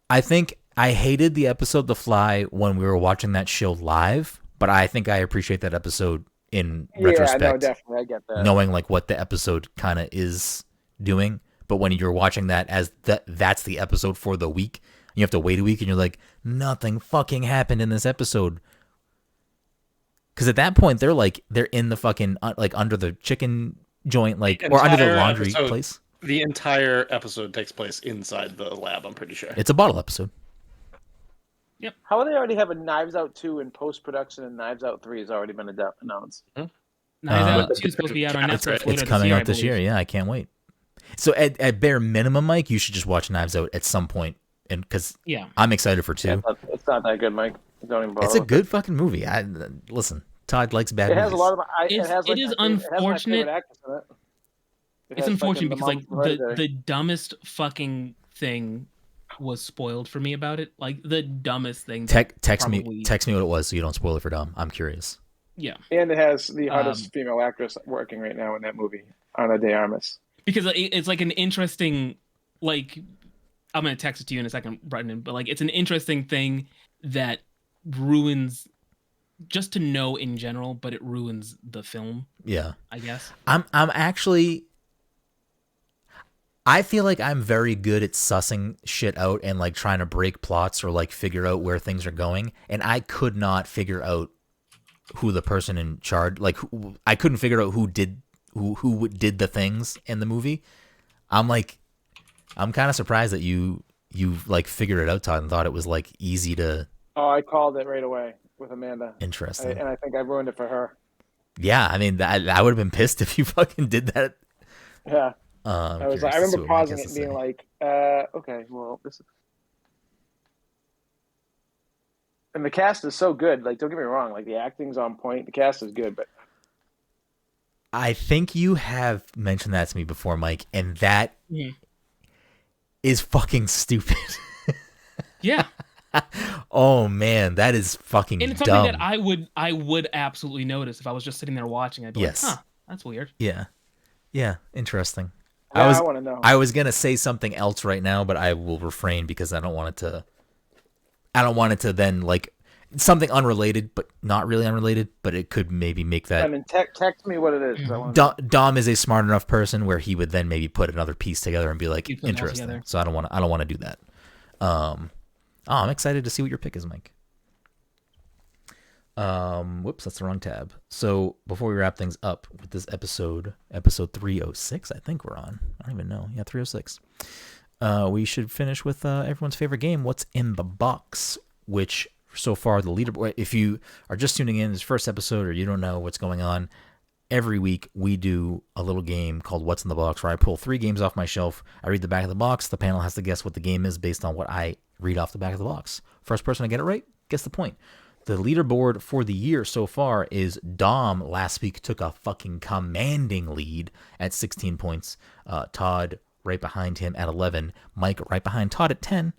I think I hated the episode The Fly when we were watching that show live, but I think I appreciate that episode in retrospect. Yeah, no, definitely, I get that. Knowing like what the episode kind of is doing, but when you're watching that as that's the episode for the week, you have to wait a week, and you're like, nothing fucking happened in this episode. Because at that point, they're in the fucking like under the chicken joint, like or under the laundry place. The entire episode takes place inside the lab. I'm pretty sure it's a bottle episode. Yep. How will they already have a Knives Out 2 in post production, and Knives Out 3 has already been announced? Knives Out 2 is supposed to be out on Netflix. It's coming out this year. Yeah, I can't wait. So at bare minimum, Mike, you should just watch Knives Out at some point, and because I'm excited for 2. Yeah, it's not that good, Mike. Don't even bother. It's a good fucking movie. Listen, Todd likes bad movies. It has a lot of. It is unfortunate. It's unfortunate because like the dumbest fucking thing was spoiled for me about it. Like the dumbest thing. Text me what it was so you don't spoil it for Dom. I'm curious. Yeah. And it has the hottest female actress working right now in that movie, Ana de Armas. Because it's like an interesting, like, I'm gonna text it to you in a second, Brenden, but like it's an interesting thing that ruins just to know in general, but it ruins the film. Yeah, I guess. I'm actually. I feel like I'm very good at sussing shit out and like trying to break plots or like figure out where things are going, and I could not figure out who the person in charge. Like, I couldn't figure out who did the things in the movie. I'm kind of surprised that you like figured it out, Todd, and thought it was like easy to. Oh, I called it right away with Amanda. Interesting. And I think I ruined it for her. Yeah, I mean, I would have been pissed if you fucking did that. Yeah. I remember pausing it and being like, okay, well, this is. And the cast is so good. Like, don't get me wrong. Like, the acting's on point. The cast is good, but. I think you have mentioned that to me before, Mike, and that is fucking stupid. Yeah. Oh man, that is fucking dumb. And it's something that I would absolutely notice if I was just sitting there watching. I'd be like, huh, that's weird. Yeah. Yeah, interesting. Yeah, I want to know. I was gonna say something else right now, but I will refrain because I don't want it to then like something unrelated, but not really unrelated. But it could maybe make that. I mean, text me what it is. Dom is a smart enough person where he would then maybe put another piece together and be like, interesting. So I don't want to do that. I'm excited to see what your pick is, Mike. Whoops, that's the wrong tab. So before we wrap things up with this episode 306, I think we're on. I don't even know. Yeah, 306. We should finish with everyone's favorite game, What's in the Box, which so far the leaderboard, if you are just tuning in, this first episode, or you don't know what's going on, every week we do a little game called What's in the Box, where I pull 3 games off my shelf. I read the back of the box. The panel has to guess what the game is based on what I read off the back of the box. First person to get it right gets the point. The leaderboard for the year so far is Dom last week took a fucking commanding lead at 16 points. Todd right behind him at 11. Mike right behind Todd at 10.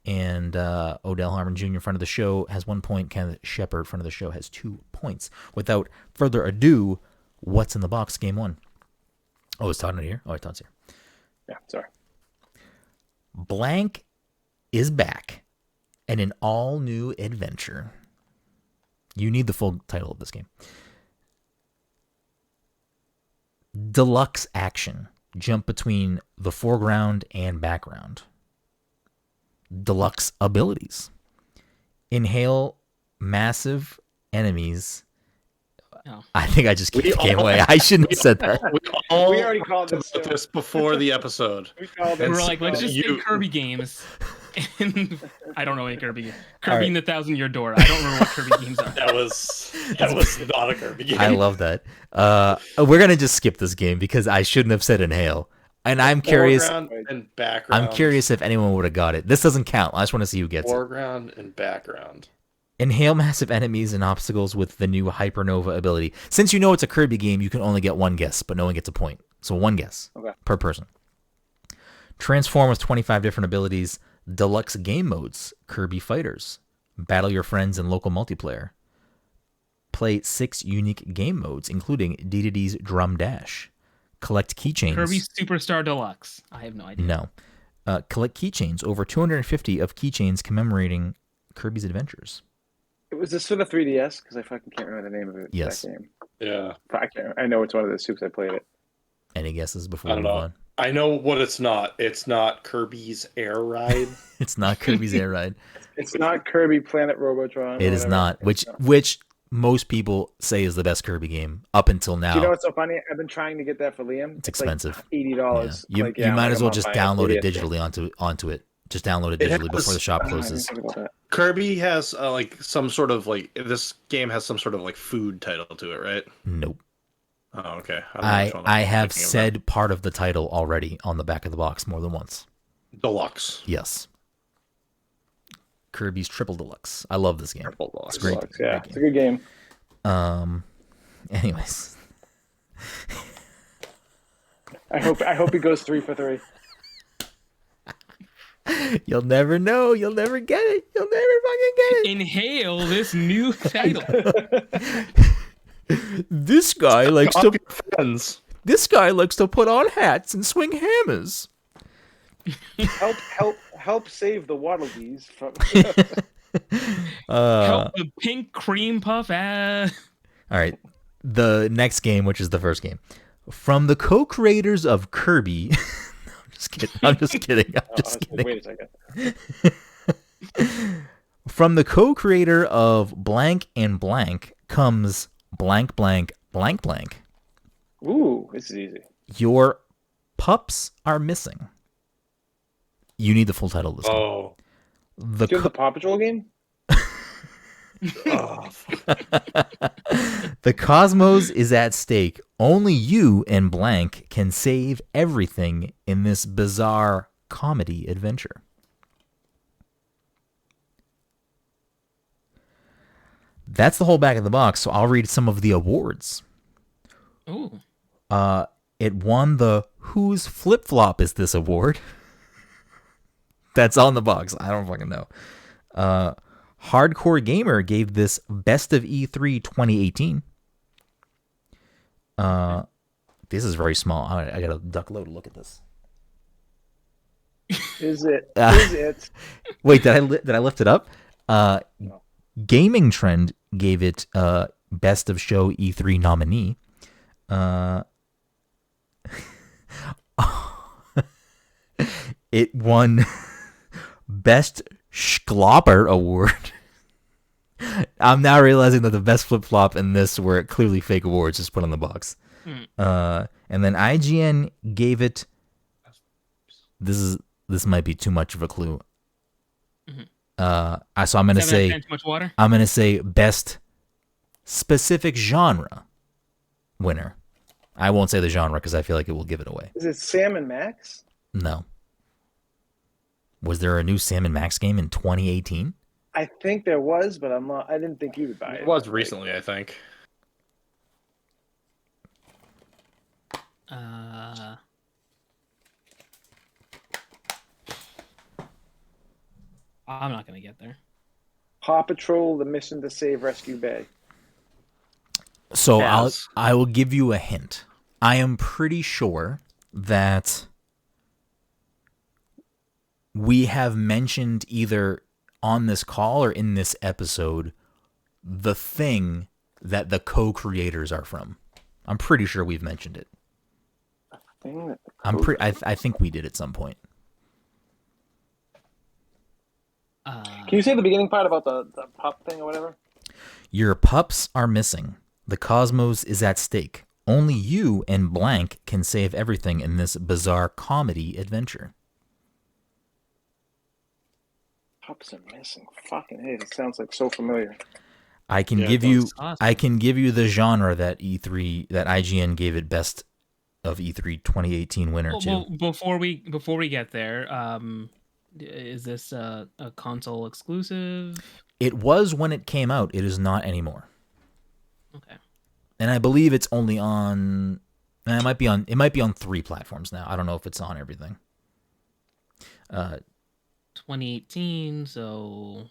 And Odell Harmon Jr. in front of the show has 1 point. Kenneth Shepard in front of the show has 2 points. Without further ado, What's in the Box, game 1? Oh, is Todd not here? Oh, Todd's here. Yeah, sorry. Blank is back and an all-new adventure. You need the full title of this game. Deluxe action. Jump between the foreground and background. Deluxe abilities. Inhale massive enemies. Oh. I think I just gave the game away. I shouldn't have said that. We already called this before the episode. We were like, let's just say Kirby games. And I don't know any Kirby games. Kirby in the 1,000-Year Door. I don't remember what Kirby games are. That was not a Kirby game. I love that. We're gonna just skip this game because I shouldn't have said inhale. And I'm curious. Foreground and background. I'm curious if anyone would have got it. This doesn't count. I just want to see who gets Foreground and background. Inhale massive enemies and obstacles with the new Hypernova ability. Since you know it's a Kirby game, you can only get one guess, but no one gets a point. So one guess per person. Transform with 25 different abilities. Deluxe game modes. Kirby Fighters. Battle your friends in local multiplayer. Play 6 unique game modes, including D2D's Drum Dash. Collect keychains. Kirby Superstar Deluxe. I have no idea. No. Collect keychains. Over 250 of keychains commemorating Kirby's adventures. Was this for the 3DS? Because I fucking can't remember the name of it. Yes. That game. Yeah. I know it's one of the soups. I played it. Any guesses before I we don't move know. on? I know what it's not. It's not Kirby's Air Ride. It's not Kirby's Air Ride. It's not Kirby Planet Robotron. It is not. Which most people say is the best Kirby game up until now. Do you know what's so funny? I've been trying to get that for Liam. It's expensive. Like $80. Yeah. You might as well just download it digitally onto it. Just download it digitally before the shop closes. Kirby has like some sort of like this game has some sort of like food title to it, right? Nope. Oh, okay. I have said part of the title already on the back of the box more than once. Deluxe. Yes. Kirby's Triple Deluxe. I love this game. Triple Deluxe. It's great. Deluxe, yeah, it's a good game. Anyways. I hope he goes 3 for 3. You'll never know. You'll never get it. You'll never fucking get it. Inhale this new title. This guy likes to put on hats and swing hammers. Help save the Waddle Dees from Help the pink cream puff ass. All right. The next game, which is the first game. From the co-creators of Kirby. I'm just kidding. Wait a second. From the co-creator of Blank and Blank comes blank, blank, blank, blank. Ooh, this is easy. Your pups are missing. You need the full title of this game. Do you have the Paw Patrol game? The cosmos is at stake. Only you and Blank can save everything in this bizarre comedy adventure. That's the whole back of the box, so I'll read some of the awards. Ooh. It won the Whose Flip Flop Is This award. That's on the box. I don't fucking know. Hardcore Gamer gave this Best of E3 2018. This is very small. I gotta duck low to look at this. Is it? Is it? Wait, did I lift it up? No. Gaming Trend gave it Best of Show E3 nominee. It won Best Schlopper Award. I'm now realizing that the best flip flop in this were clearly fake awards just put on the box. And then IGN gave it. This might be too much of a clue. So I'm gonna say too much water? I'm gonna say best specific genre winner. I won't say the genre because I feel like it will give it away. Is it Sam and Max? No. Was there a new Sam and Max game in 2018? I think there was, but I didn't think you would buy it. It was recently, I think. I'm not gonna get there. Paw Patrol: The Mission to Save Rescue Bay. So Yes. I will give you a hint. I am pretty sure that we have mentioned either on this call or in this episode the thing that the co-creators are from. I'm pretty sure we've mentioned it. I think we did at some point. Can you say the beginning part about the pup thing or whatever? Your pups are missing. The cosmos is at stake. Only you and blank can save everything in this bizarre comedy adventure. Pups are missing. Fucking hey, it sounds like so familiar. I can give you the genre that IGN gave it best of E3 2018 winner to. Well, before we get there, is this a console exclusive? It was when it came out. It is not anymore. Okay. And I believe it's only on. It might be on 3 platforms now. I don't know if it's on everything. 2018, so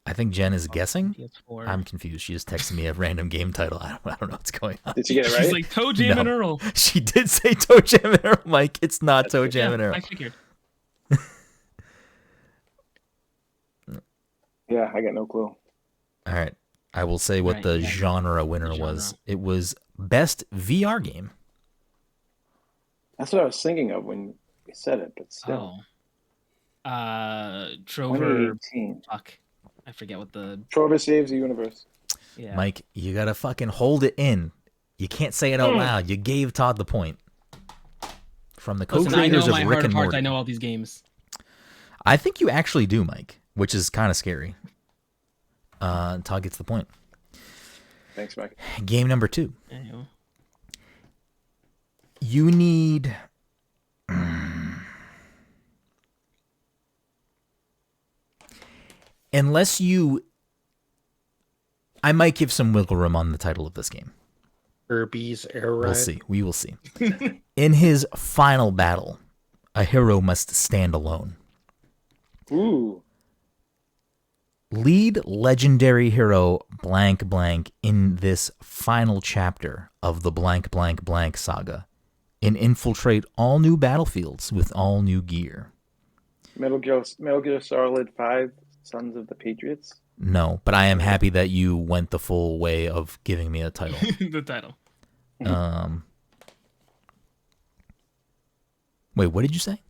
I think Jen is guessing. PS4. I'm confused. She just texted me a random game title. I don't know what's going on. Did you get it right? She's like Toe Jam and Earl. She did say Toe Jam and Earl, Mike. It's not Toe Jam and Earl. I figured. Yeah, I got no clue. All right. I will say what the genre winner was. It was best VR game. That's what I was thinking of when you said it, but still. Trover. 2018. Fuck. I forget what the. Trover Saves the Universe. Yeah. Mike, you gotta fucking hold it in. You can't say it out loud. You gave Todd the point. From the co-creators of Rick and Morty. I know all these games. I think you actually do, Mike, which is kind of scary. Todd gets the point. Thanks, Mike. Game number 2. Yeah, you know. You need... Unless you... I might give some wiggle room on the title of this game. Kirby's Air Ride. We'll see. We will see. In his final battle, a hero must stand alone. Ooh. Lead legendary hero blank blank in this final chapter of the blank blank blank saga and infiltrate all new battlefields with all new gear. Metal Gear Solid 5, Sons of the Patriots. No, but I am happy that you went the full way of giving me a title. The title. Wait, what did you say?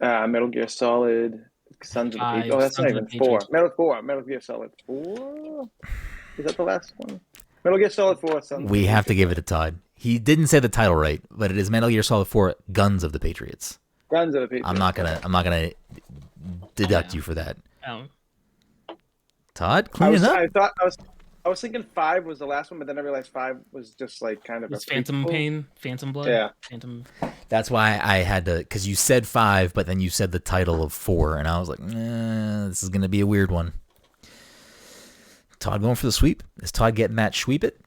Metal Gear Solid, Sons of the Patriots. Oh, that's not even 4. Metal Gear Solid 4? Is that the last one? Metal Gear Solid 4, Sons We have to give it a Todd. He didn't say the title right, but it is Metal Gear Solid 4, Guns of the Patriots. Guns of the Patriots. I'm not gonna deduct you for that. Oh. Todd, clean it up. I was thinking 5 was the last one, but then I realized 5 was just like kind of It's Phantom Pain, Phantom Blood. Yeah. Phantom. That's why I had to, because you said 5, but then you said the title of 4, and I was like, this is gonna be a weird one. Todd going for the sweep. Is Todd getting that sweep it?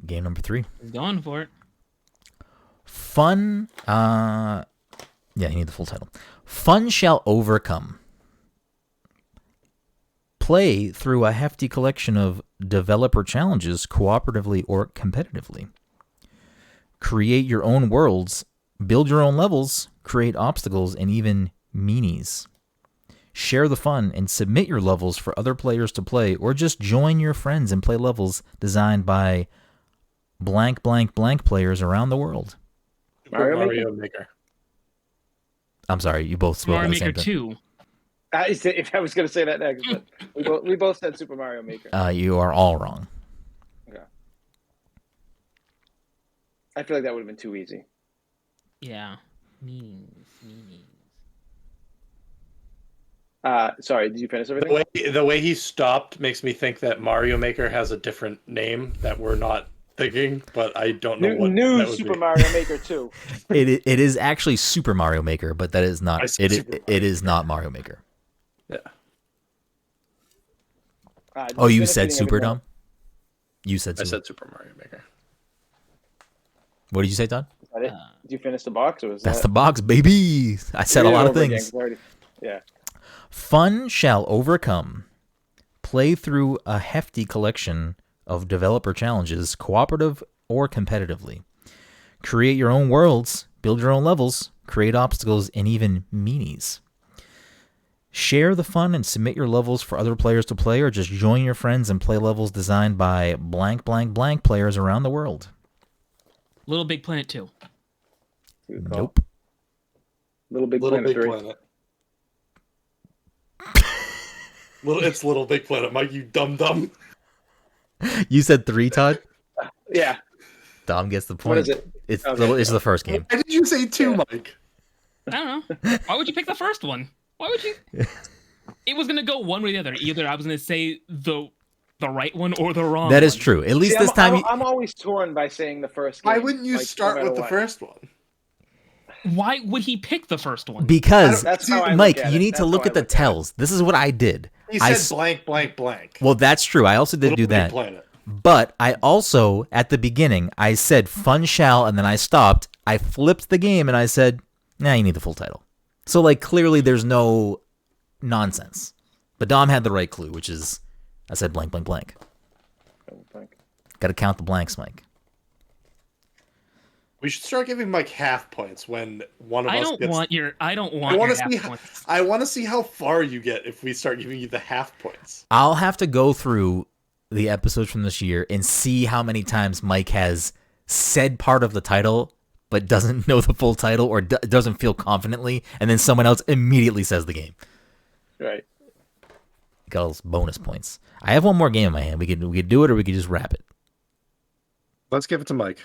Game number 3. He's going for it. Fun. Yeah, you need the full title. Fun shall overcome. Play through a hefty collection of developer challenges cooperatively or competitively. Create your own worlds, build your own levels, create obstacles, and even minis. Share the fun and submit your levels for other players to play, or just join your friends and play levels designed by blank blank blank players around the world. Mario Maker. I'm sorry, you both spoke Mario at the same Maker time. 2. If I was going to say that next, but we both said Super Mario Maker. You are all wrong. Okay. I feel like that would have been too easy. Yeah. Meanings. Sorry, did you finish everything? The way he stopped makes me think that Mario Maker has a different name that we're not thinking, but I don't know what New that would Super be. Mario Maker 2. It is actually Super Mario Maker, but that is not. It is not Mario Maker. Yeah. Oh, you said Super, Dom? You said I Super. said Super Mario Maker. What did you say, Todd? Is that it? Did you finish the box, or was That's the box, baby. I said a lot of things. Yeah. Fun shall overcome. Play through a hefty collection of developer challenges, cooperative or competitively. Create your own worlds, build your own levels, create obstacles, and even minis. Share the fun and submit your levels for other players to play, or just join your friends and play levels designed by blank, blank, blank players around the world. Little Big Planet 2. Nope. Little Big Planet 3. It's Little Big Planet, Mike, you dumb. You said 3, Todd? Yeah. Dom gets the point. What is it? It's Okay. it's the first game. Why did you say 2, Mike? I don't know. Why would you pick the first one? Why would you? It was gonna go one way or the other. Either I was gonna say the right one or the wrong. That is one. true. At least See, this time. I'm always torn by saying the first game. Why wouldn't you start with the first one? Why would he pick the first one? Because, That's how I Mike, look at you it. need to That's look how at the I look tells. This is what I did. He said blank, blank, blank. Well, that's true. I also did Little do Big that. Planet. But I also, at the beginning, I said fun shall, and then I stopped. I flipped the game, and I said, nah, you need the full title. So, like, clearly there's no nonsense. But Dom had the right clue, which is, I said blank, blank, blank. Got to count the blanks, Mike. We should start giving Mike half points when one of us gets... I don't want your half points. I want to see how far you get if we start giving you the half points. I'll have to go through the episodes from this year and see how many times Mike has said part of the title but doesn't know the full title or doesn't feel confidently, and then someone else immediately says the game. Right. Got all those bonus points. I have one more game in my hand. We could do it, or we could just wrap it. Let's give it to Mike.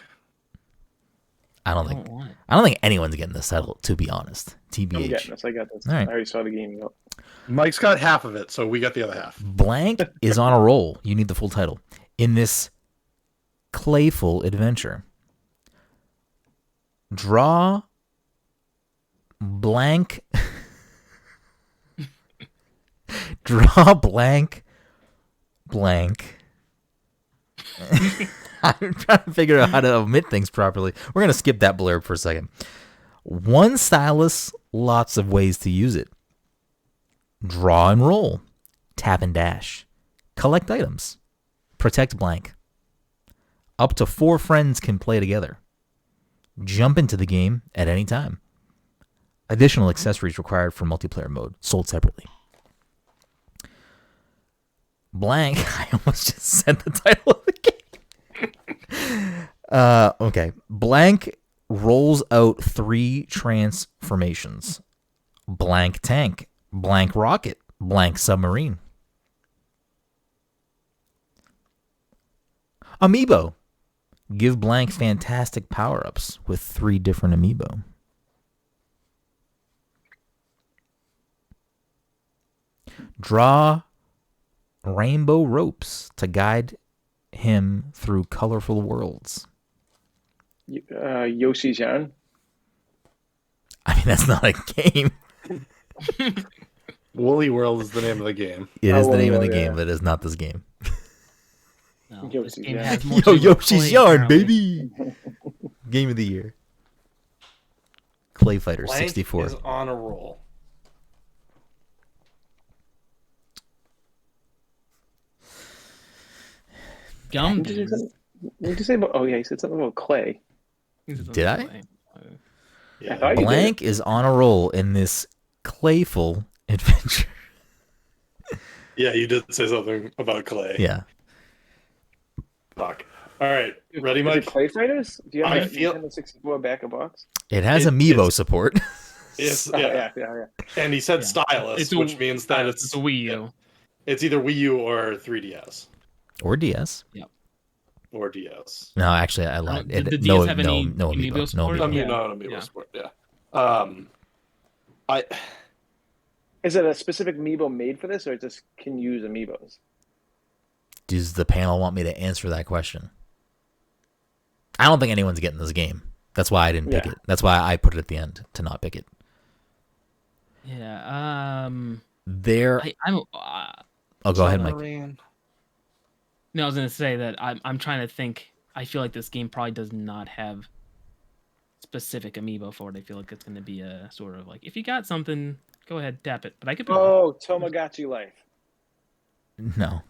I don't think anyone's getting this title, to be honest. TBH. I'm getting this. I got this. All right. I already saw the game. Mike's got half of it, so we got the other half. Blank is on a roll. You need the full title. In this playful adventure, draw blank. Draw blank. I'm trying to figure out how to omit things properly. We're going to skip that blurb for a second. One stylus, lots of ways to use it. Draw and roll. Tap and dash. Collect items. Protect blank. Up to 4 friends can play together. Jump into the game at any time. Additional accessories required for multiplayer mode. Sold separately. Blank. I almost just said the title of the game. Okay. Blank rolls out 3 transformations. Blank tank. Blank rocket. Blank submarine. Amiibo. Give blank fantastic power-ups with 3 different amiibo. Draw rainbow ropes to guide him through colorful worlds. Yoshi's Yarn. I mean, that's not a game. Woolly World is the name of the game. It is the name of the game, but it is not this game. No, Yoshi's this game Yarn. has more Yo, to Yoshi's play, Yarn, apparently. baby! Game of the year. Clay Fighter Blank 64. is on a roll. Gum. What did you say about? Oh yeah, he said something about clay. Did I? I thought you Blank did. is on a roll in this playful adventure. Yeah, you did say something about clay. Yeah. Fuck. All right, ready, Is it Mike? Clay Fighters? Do you have I a feel- Nintendo 64 back of box? It has It- amiibo it's- support. Yeah. And he said Yeah. stylus, which means that it's a Wii U. It's either Wii U or 3DS. Or DS. Yep. Or DS. No, actually, I lied. Did the no, DS have any no amiibo amiibo. support? No I mean, amiibo. not Amiibo Yeah. support, yeah. Is it a specific amiibo made for this, or it just can use amiibos? Does the panel want me to answer that question? I don't think anyone's getting this game. That's why I didn't pick it. That's why I put it at the end to not pick it. Yeah. Oh, go ahead, Mike. No, I was gonna say that I'm trying to think. I feel like this game probably does not have specific amiibo for it. I feel like it's gonna be a sort of like, if you got something, go ahead, tap it. But I could be wrong. Oh, Tamagotchi Life. No.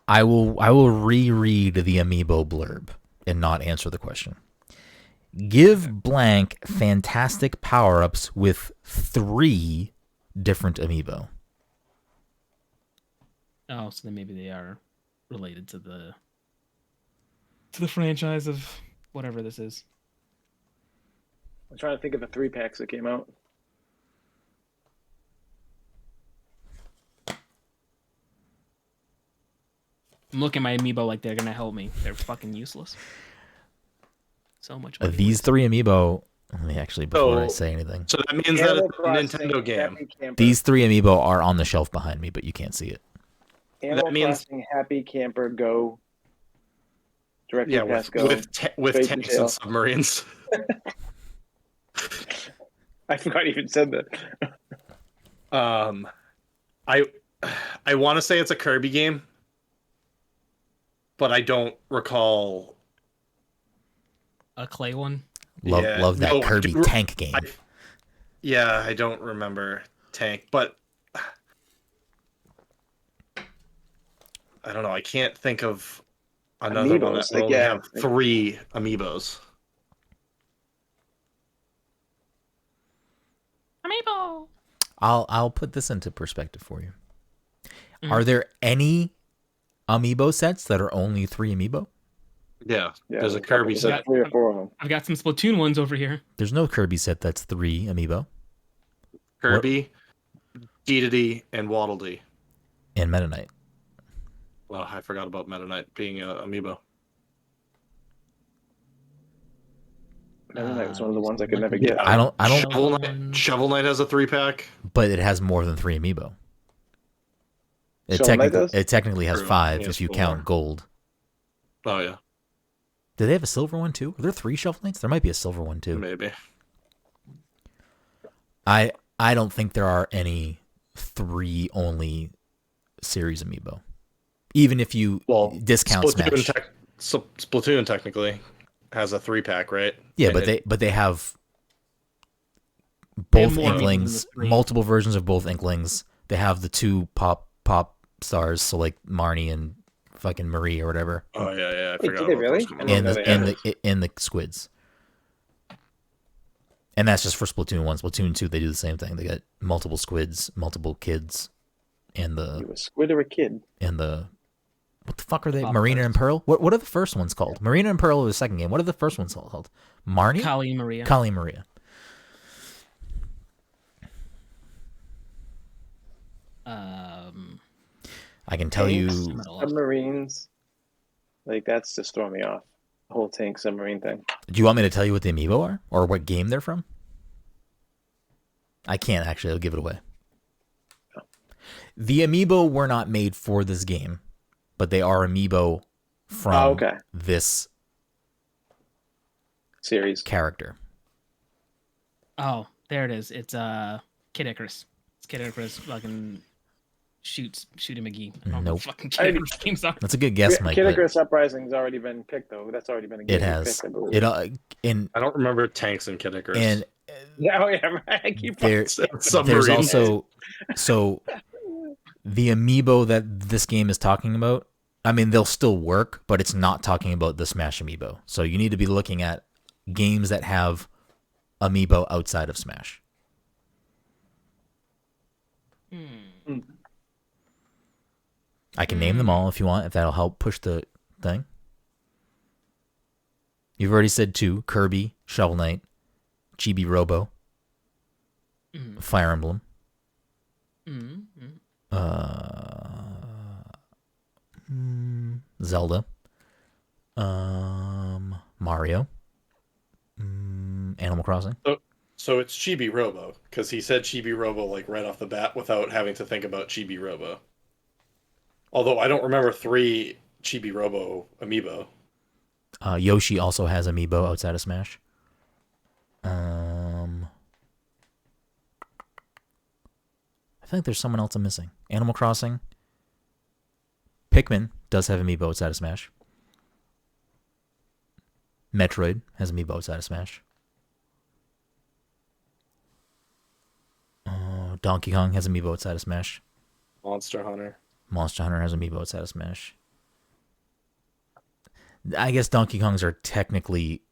I will reread the amiibo blurb and not answer the question. Give blank fantastic power-ups with 3 different amiibo. Oh, so then maybe they are related to the franchise of whatever this is. I'm trying to think of the 3-packs that came out. I'm looking at my amiibo like they're gonna help me. They're fucking useless. So much money These wasted. 3 amiibo. Let me actually, before I say anything. So that means that it's a Nintendo game. These 3 amiibo are on the shelf behind me, but you can't see it. Animal Crossing Happy Camper Go. Directed Pass Go. with Fate tanks Detail. and submarines. I forgot you even said that. I want to say it's a Kirby game, but I don't recall. A clay one. Love that Kirby tank game. I don't remember tank, but I don't know. I can't think of another one that will have 3 amiibos. Amiibo. I'll put this into perspective for you. Are there any amiibo sets that are only 3 amiibo? Yeah, there's a Kirby set. 3 or 4 of them. I've got some Splatoon ones over here. There's no Kirby set that's 3 amiibo. Kirby, Dedede, and Waddle Dee. And Meta Knight. Well, I forgot about Meta Knight being an amiibo. Meta Knight was one of the ones I could never get. I don't. Shovel Knight has a 3-pack, but it has more than 3 amiibo. It technically has 5 if you count gold. Oh yeah. Do they have a silver one too? Are there 3 Shovel Knights? There might be a silver one too. Maybe. I don't think there are any 3 only series amiibo. Even if you discount Splatoon Smash. Splatoon technically has a 3-pack, right? Yeah, but they have both Inklings, multiple versions of both Inklings. They have the 2 pop stars, so like Marnie and fucking Marie or whatever. Oh yeah, I forgot. Did they really? And the squids. And that's just for Splatoon 1. Splatoon 2, they do the same thing. They got multiple squids, multiple kids, and the... You a squid or a kid? And the... What the fuck are they? Marina and Pearl? What are the first ones called? Marina and Pearl was the second game. What are the first ones called? Marnie? Kali Maria. Kali Maria. I can tell you... Submarines. Like, that's just throwing me off. The whole tank submarine thing. Do you want me to tell you what the amiibo are? Or what game they're from? I can't, actually. I'll give it away. Oh. The amiibo were not made for this game, but they are amiibo from this series character. Oh, there it is. It's Kid Icarus. It's Kid Icarus fucking shooting McGee. Nope. Fucking Kid Icarus games are. That's a good guess, Mike. Kid Icarus Uprising's already been picked, though. That's already been a game. It has. Picked, I don't remember tanks in Kid Icarus. And right. There's also the amiibo that this game is talking about. I mean, they'll still work, but it's not talking about the Smash amiibo. So you need to be looking at games that have amiibo outside of Smash. I can name them all if you want, if that'll help push the thing. You've already said 2, Kirby, Shovel Knight, Chibi Robo, Fire Emblem, Zelda, Mario, Animal Crossing. So it's Chibi Robo, because he said Chibi Robo like right off the bat without having to think about Chibi Robo. Although I don't remember 3 Chibi Robo amiibo. Yoshi also has amiibo outside of Smash. I think there's someone else I'm missing. Animal Crossing. Pikmin does have amiibo outside of Smash. Metroid has amiibo outside of Smash. Donkey Kong has amiibo outside of Smash. Monster Hunter has amiibo outside of Smash. I guess Donkey Kongs are technically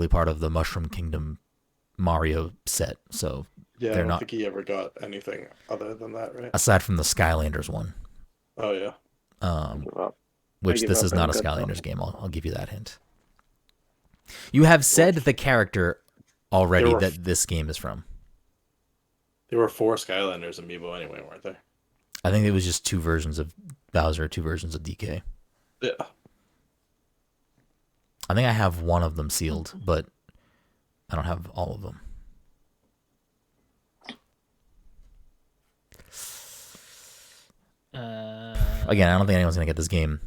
part of the Mushroom Kingdom Mario set. So yeah, I don't think he ever got anything other than that, right? Aside from the Skylanders one. Oh yeah. Which this is not a Skylanders game. I'll give you that hint. You have said the character already that this game is from. There were 4 Skylanders amiibo anyway, weren't there? I think it was just 2 versions of Bowser, 2 versions of DK. Yeah. I think I have one of them sealed, but I don't have all of them. Again, I don't think anyone's gonna get this game.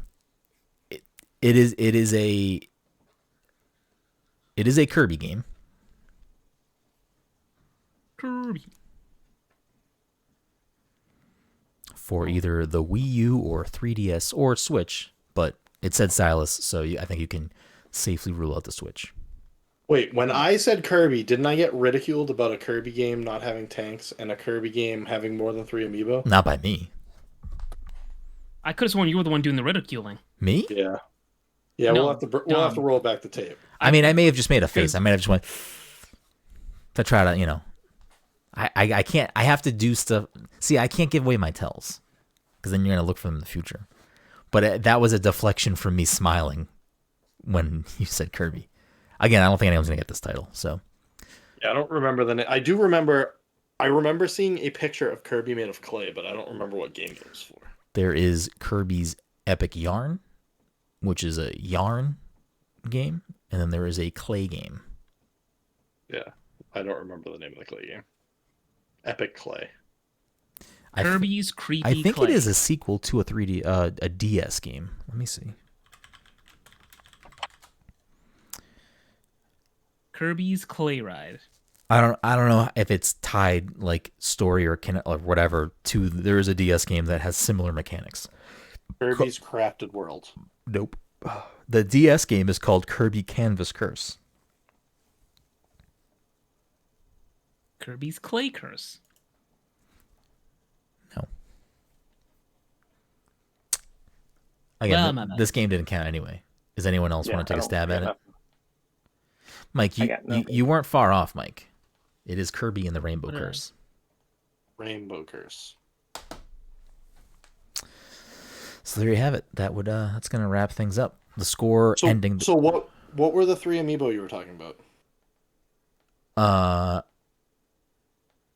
It is a Kirby game. Kirby. For either the Wii U or 3DS or Switch, but it said Stylus, so I think you can safely rule out the Switch. Wait, when I said Kirby, didn't I get ridiculed about a Kirby game not having tanks and a Kirby game having more than 3 amiibo? Not by me. I could have sworn you were the one doing the ridiculing. Me? Yeah. Yeah, No, we'll have to roll back the tape. I mean, I may have just made a face. I might have just went to try to, I can't. I have to do stuff. See, I can't give away my tells because then you're gonna look for them in the future. But that was a deflection from me smiling when you said Kirby. Again, I don't think anyone's gonna get this title. So yeah, I don't remember the name. I do remember. I remember seeing a picture of Kirby made of clay, but I don't remember what game it was for. There is Kirby's Epic Yarn, which is a yarn game, and then there is a clay game. Yeah, I don't remember the name of the clay game. Epic Clay. Kirby's Creepy I think Clay. it is a sequel to a 3D a DS game. Let me see. Kirby's Clay Ride. I don't know if it's tied like story or whatever to. There is a DS game that has similar mechanics. Kirby's Crafted World. Nope. The DS game is called Kirby Canvas Curse. Kirby's Clay Curse. No. Again, this game didn't count anyway. Does anyone else want to take a stab at it? Mike, you weren't far off, Mike. It is Kirby and the Rainbow Curse. Rainbow Curse. So there you have it. That's gonna wrap things up. The score ending. So what were the 3 amiibo you were talking about?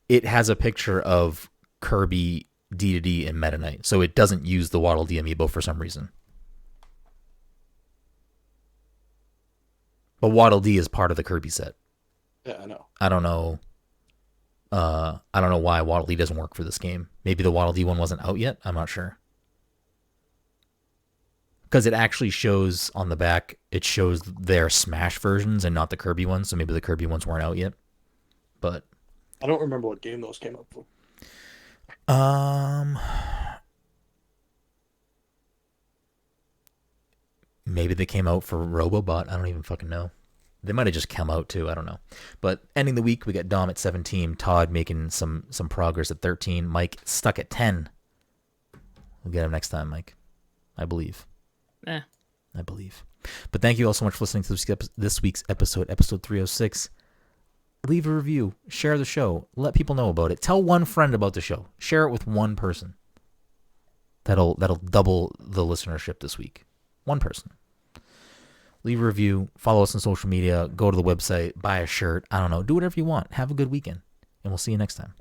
It has a picture of Kirby, D2D, and Meta Knight, so it doesn't use the Waddle Dee amiibo for some reason. But Waddle Dee is part of the Kirby set. Yeah, I know. I don't know why Waddle Dee doesn't work for this game. Maybe the Waddle Dee one wasn't out yet. I'm not sure. Because it actually shows on the back, it shows their Smash versions and not the Kirby ones, so maybe the Kirby ones weren't out yet. But I don't remember what game those came up for. Maybe they came out for Robobot. I don't even fucking know. They might have just come out too. I don't know. But ending the week, we got Dom at 17, Todd making some progress at 13, Mike stuck at 10. We'll get him next time, Mike. I believe. I believe. But thank you all so much for listening to this week's episode 306. Leave a review. Share the show. Let people know about it. Tell one friend about the show. Share it with one person. That'll double the listenership this week. One person. leave a review, follow us on social media, go to the website, buy a shirt. I don't know. Do whatever you want. Have a good weekend. And we'll see you next time.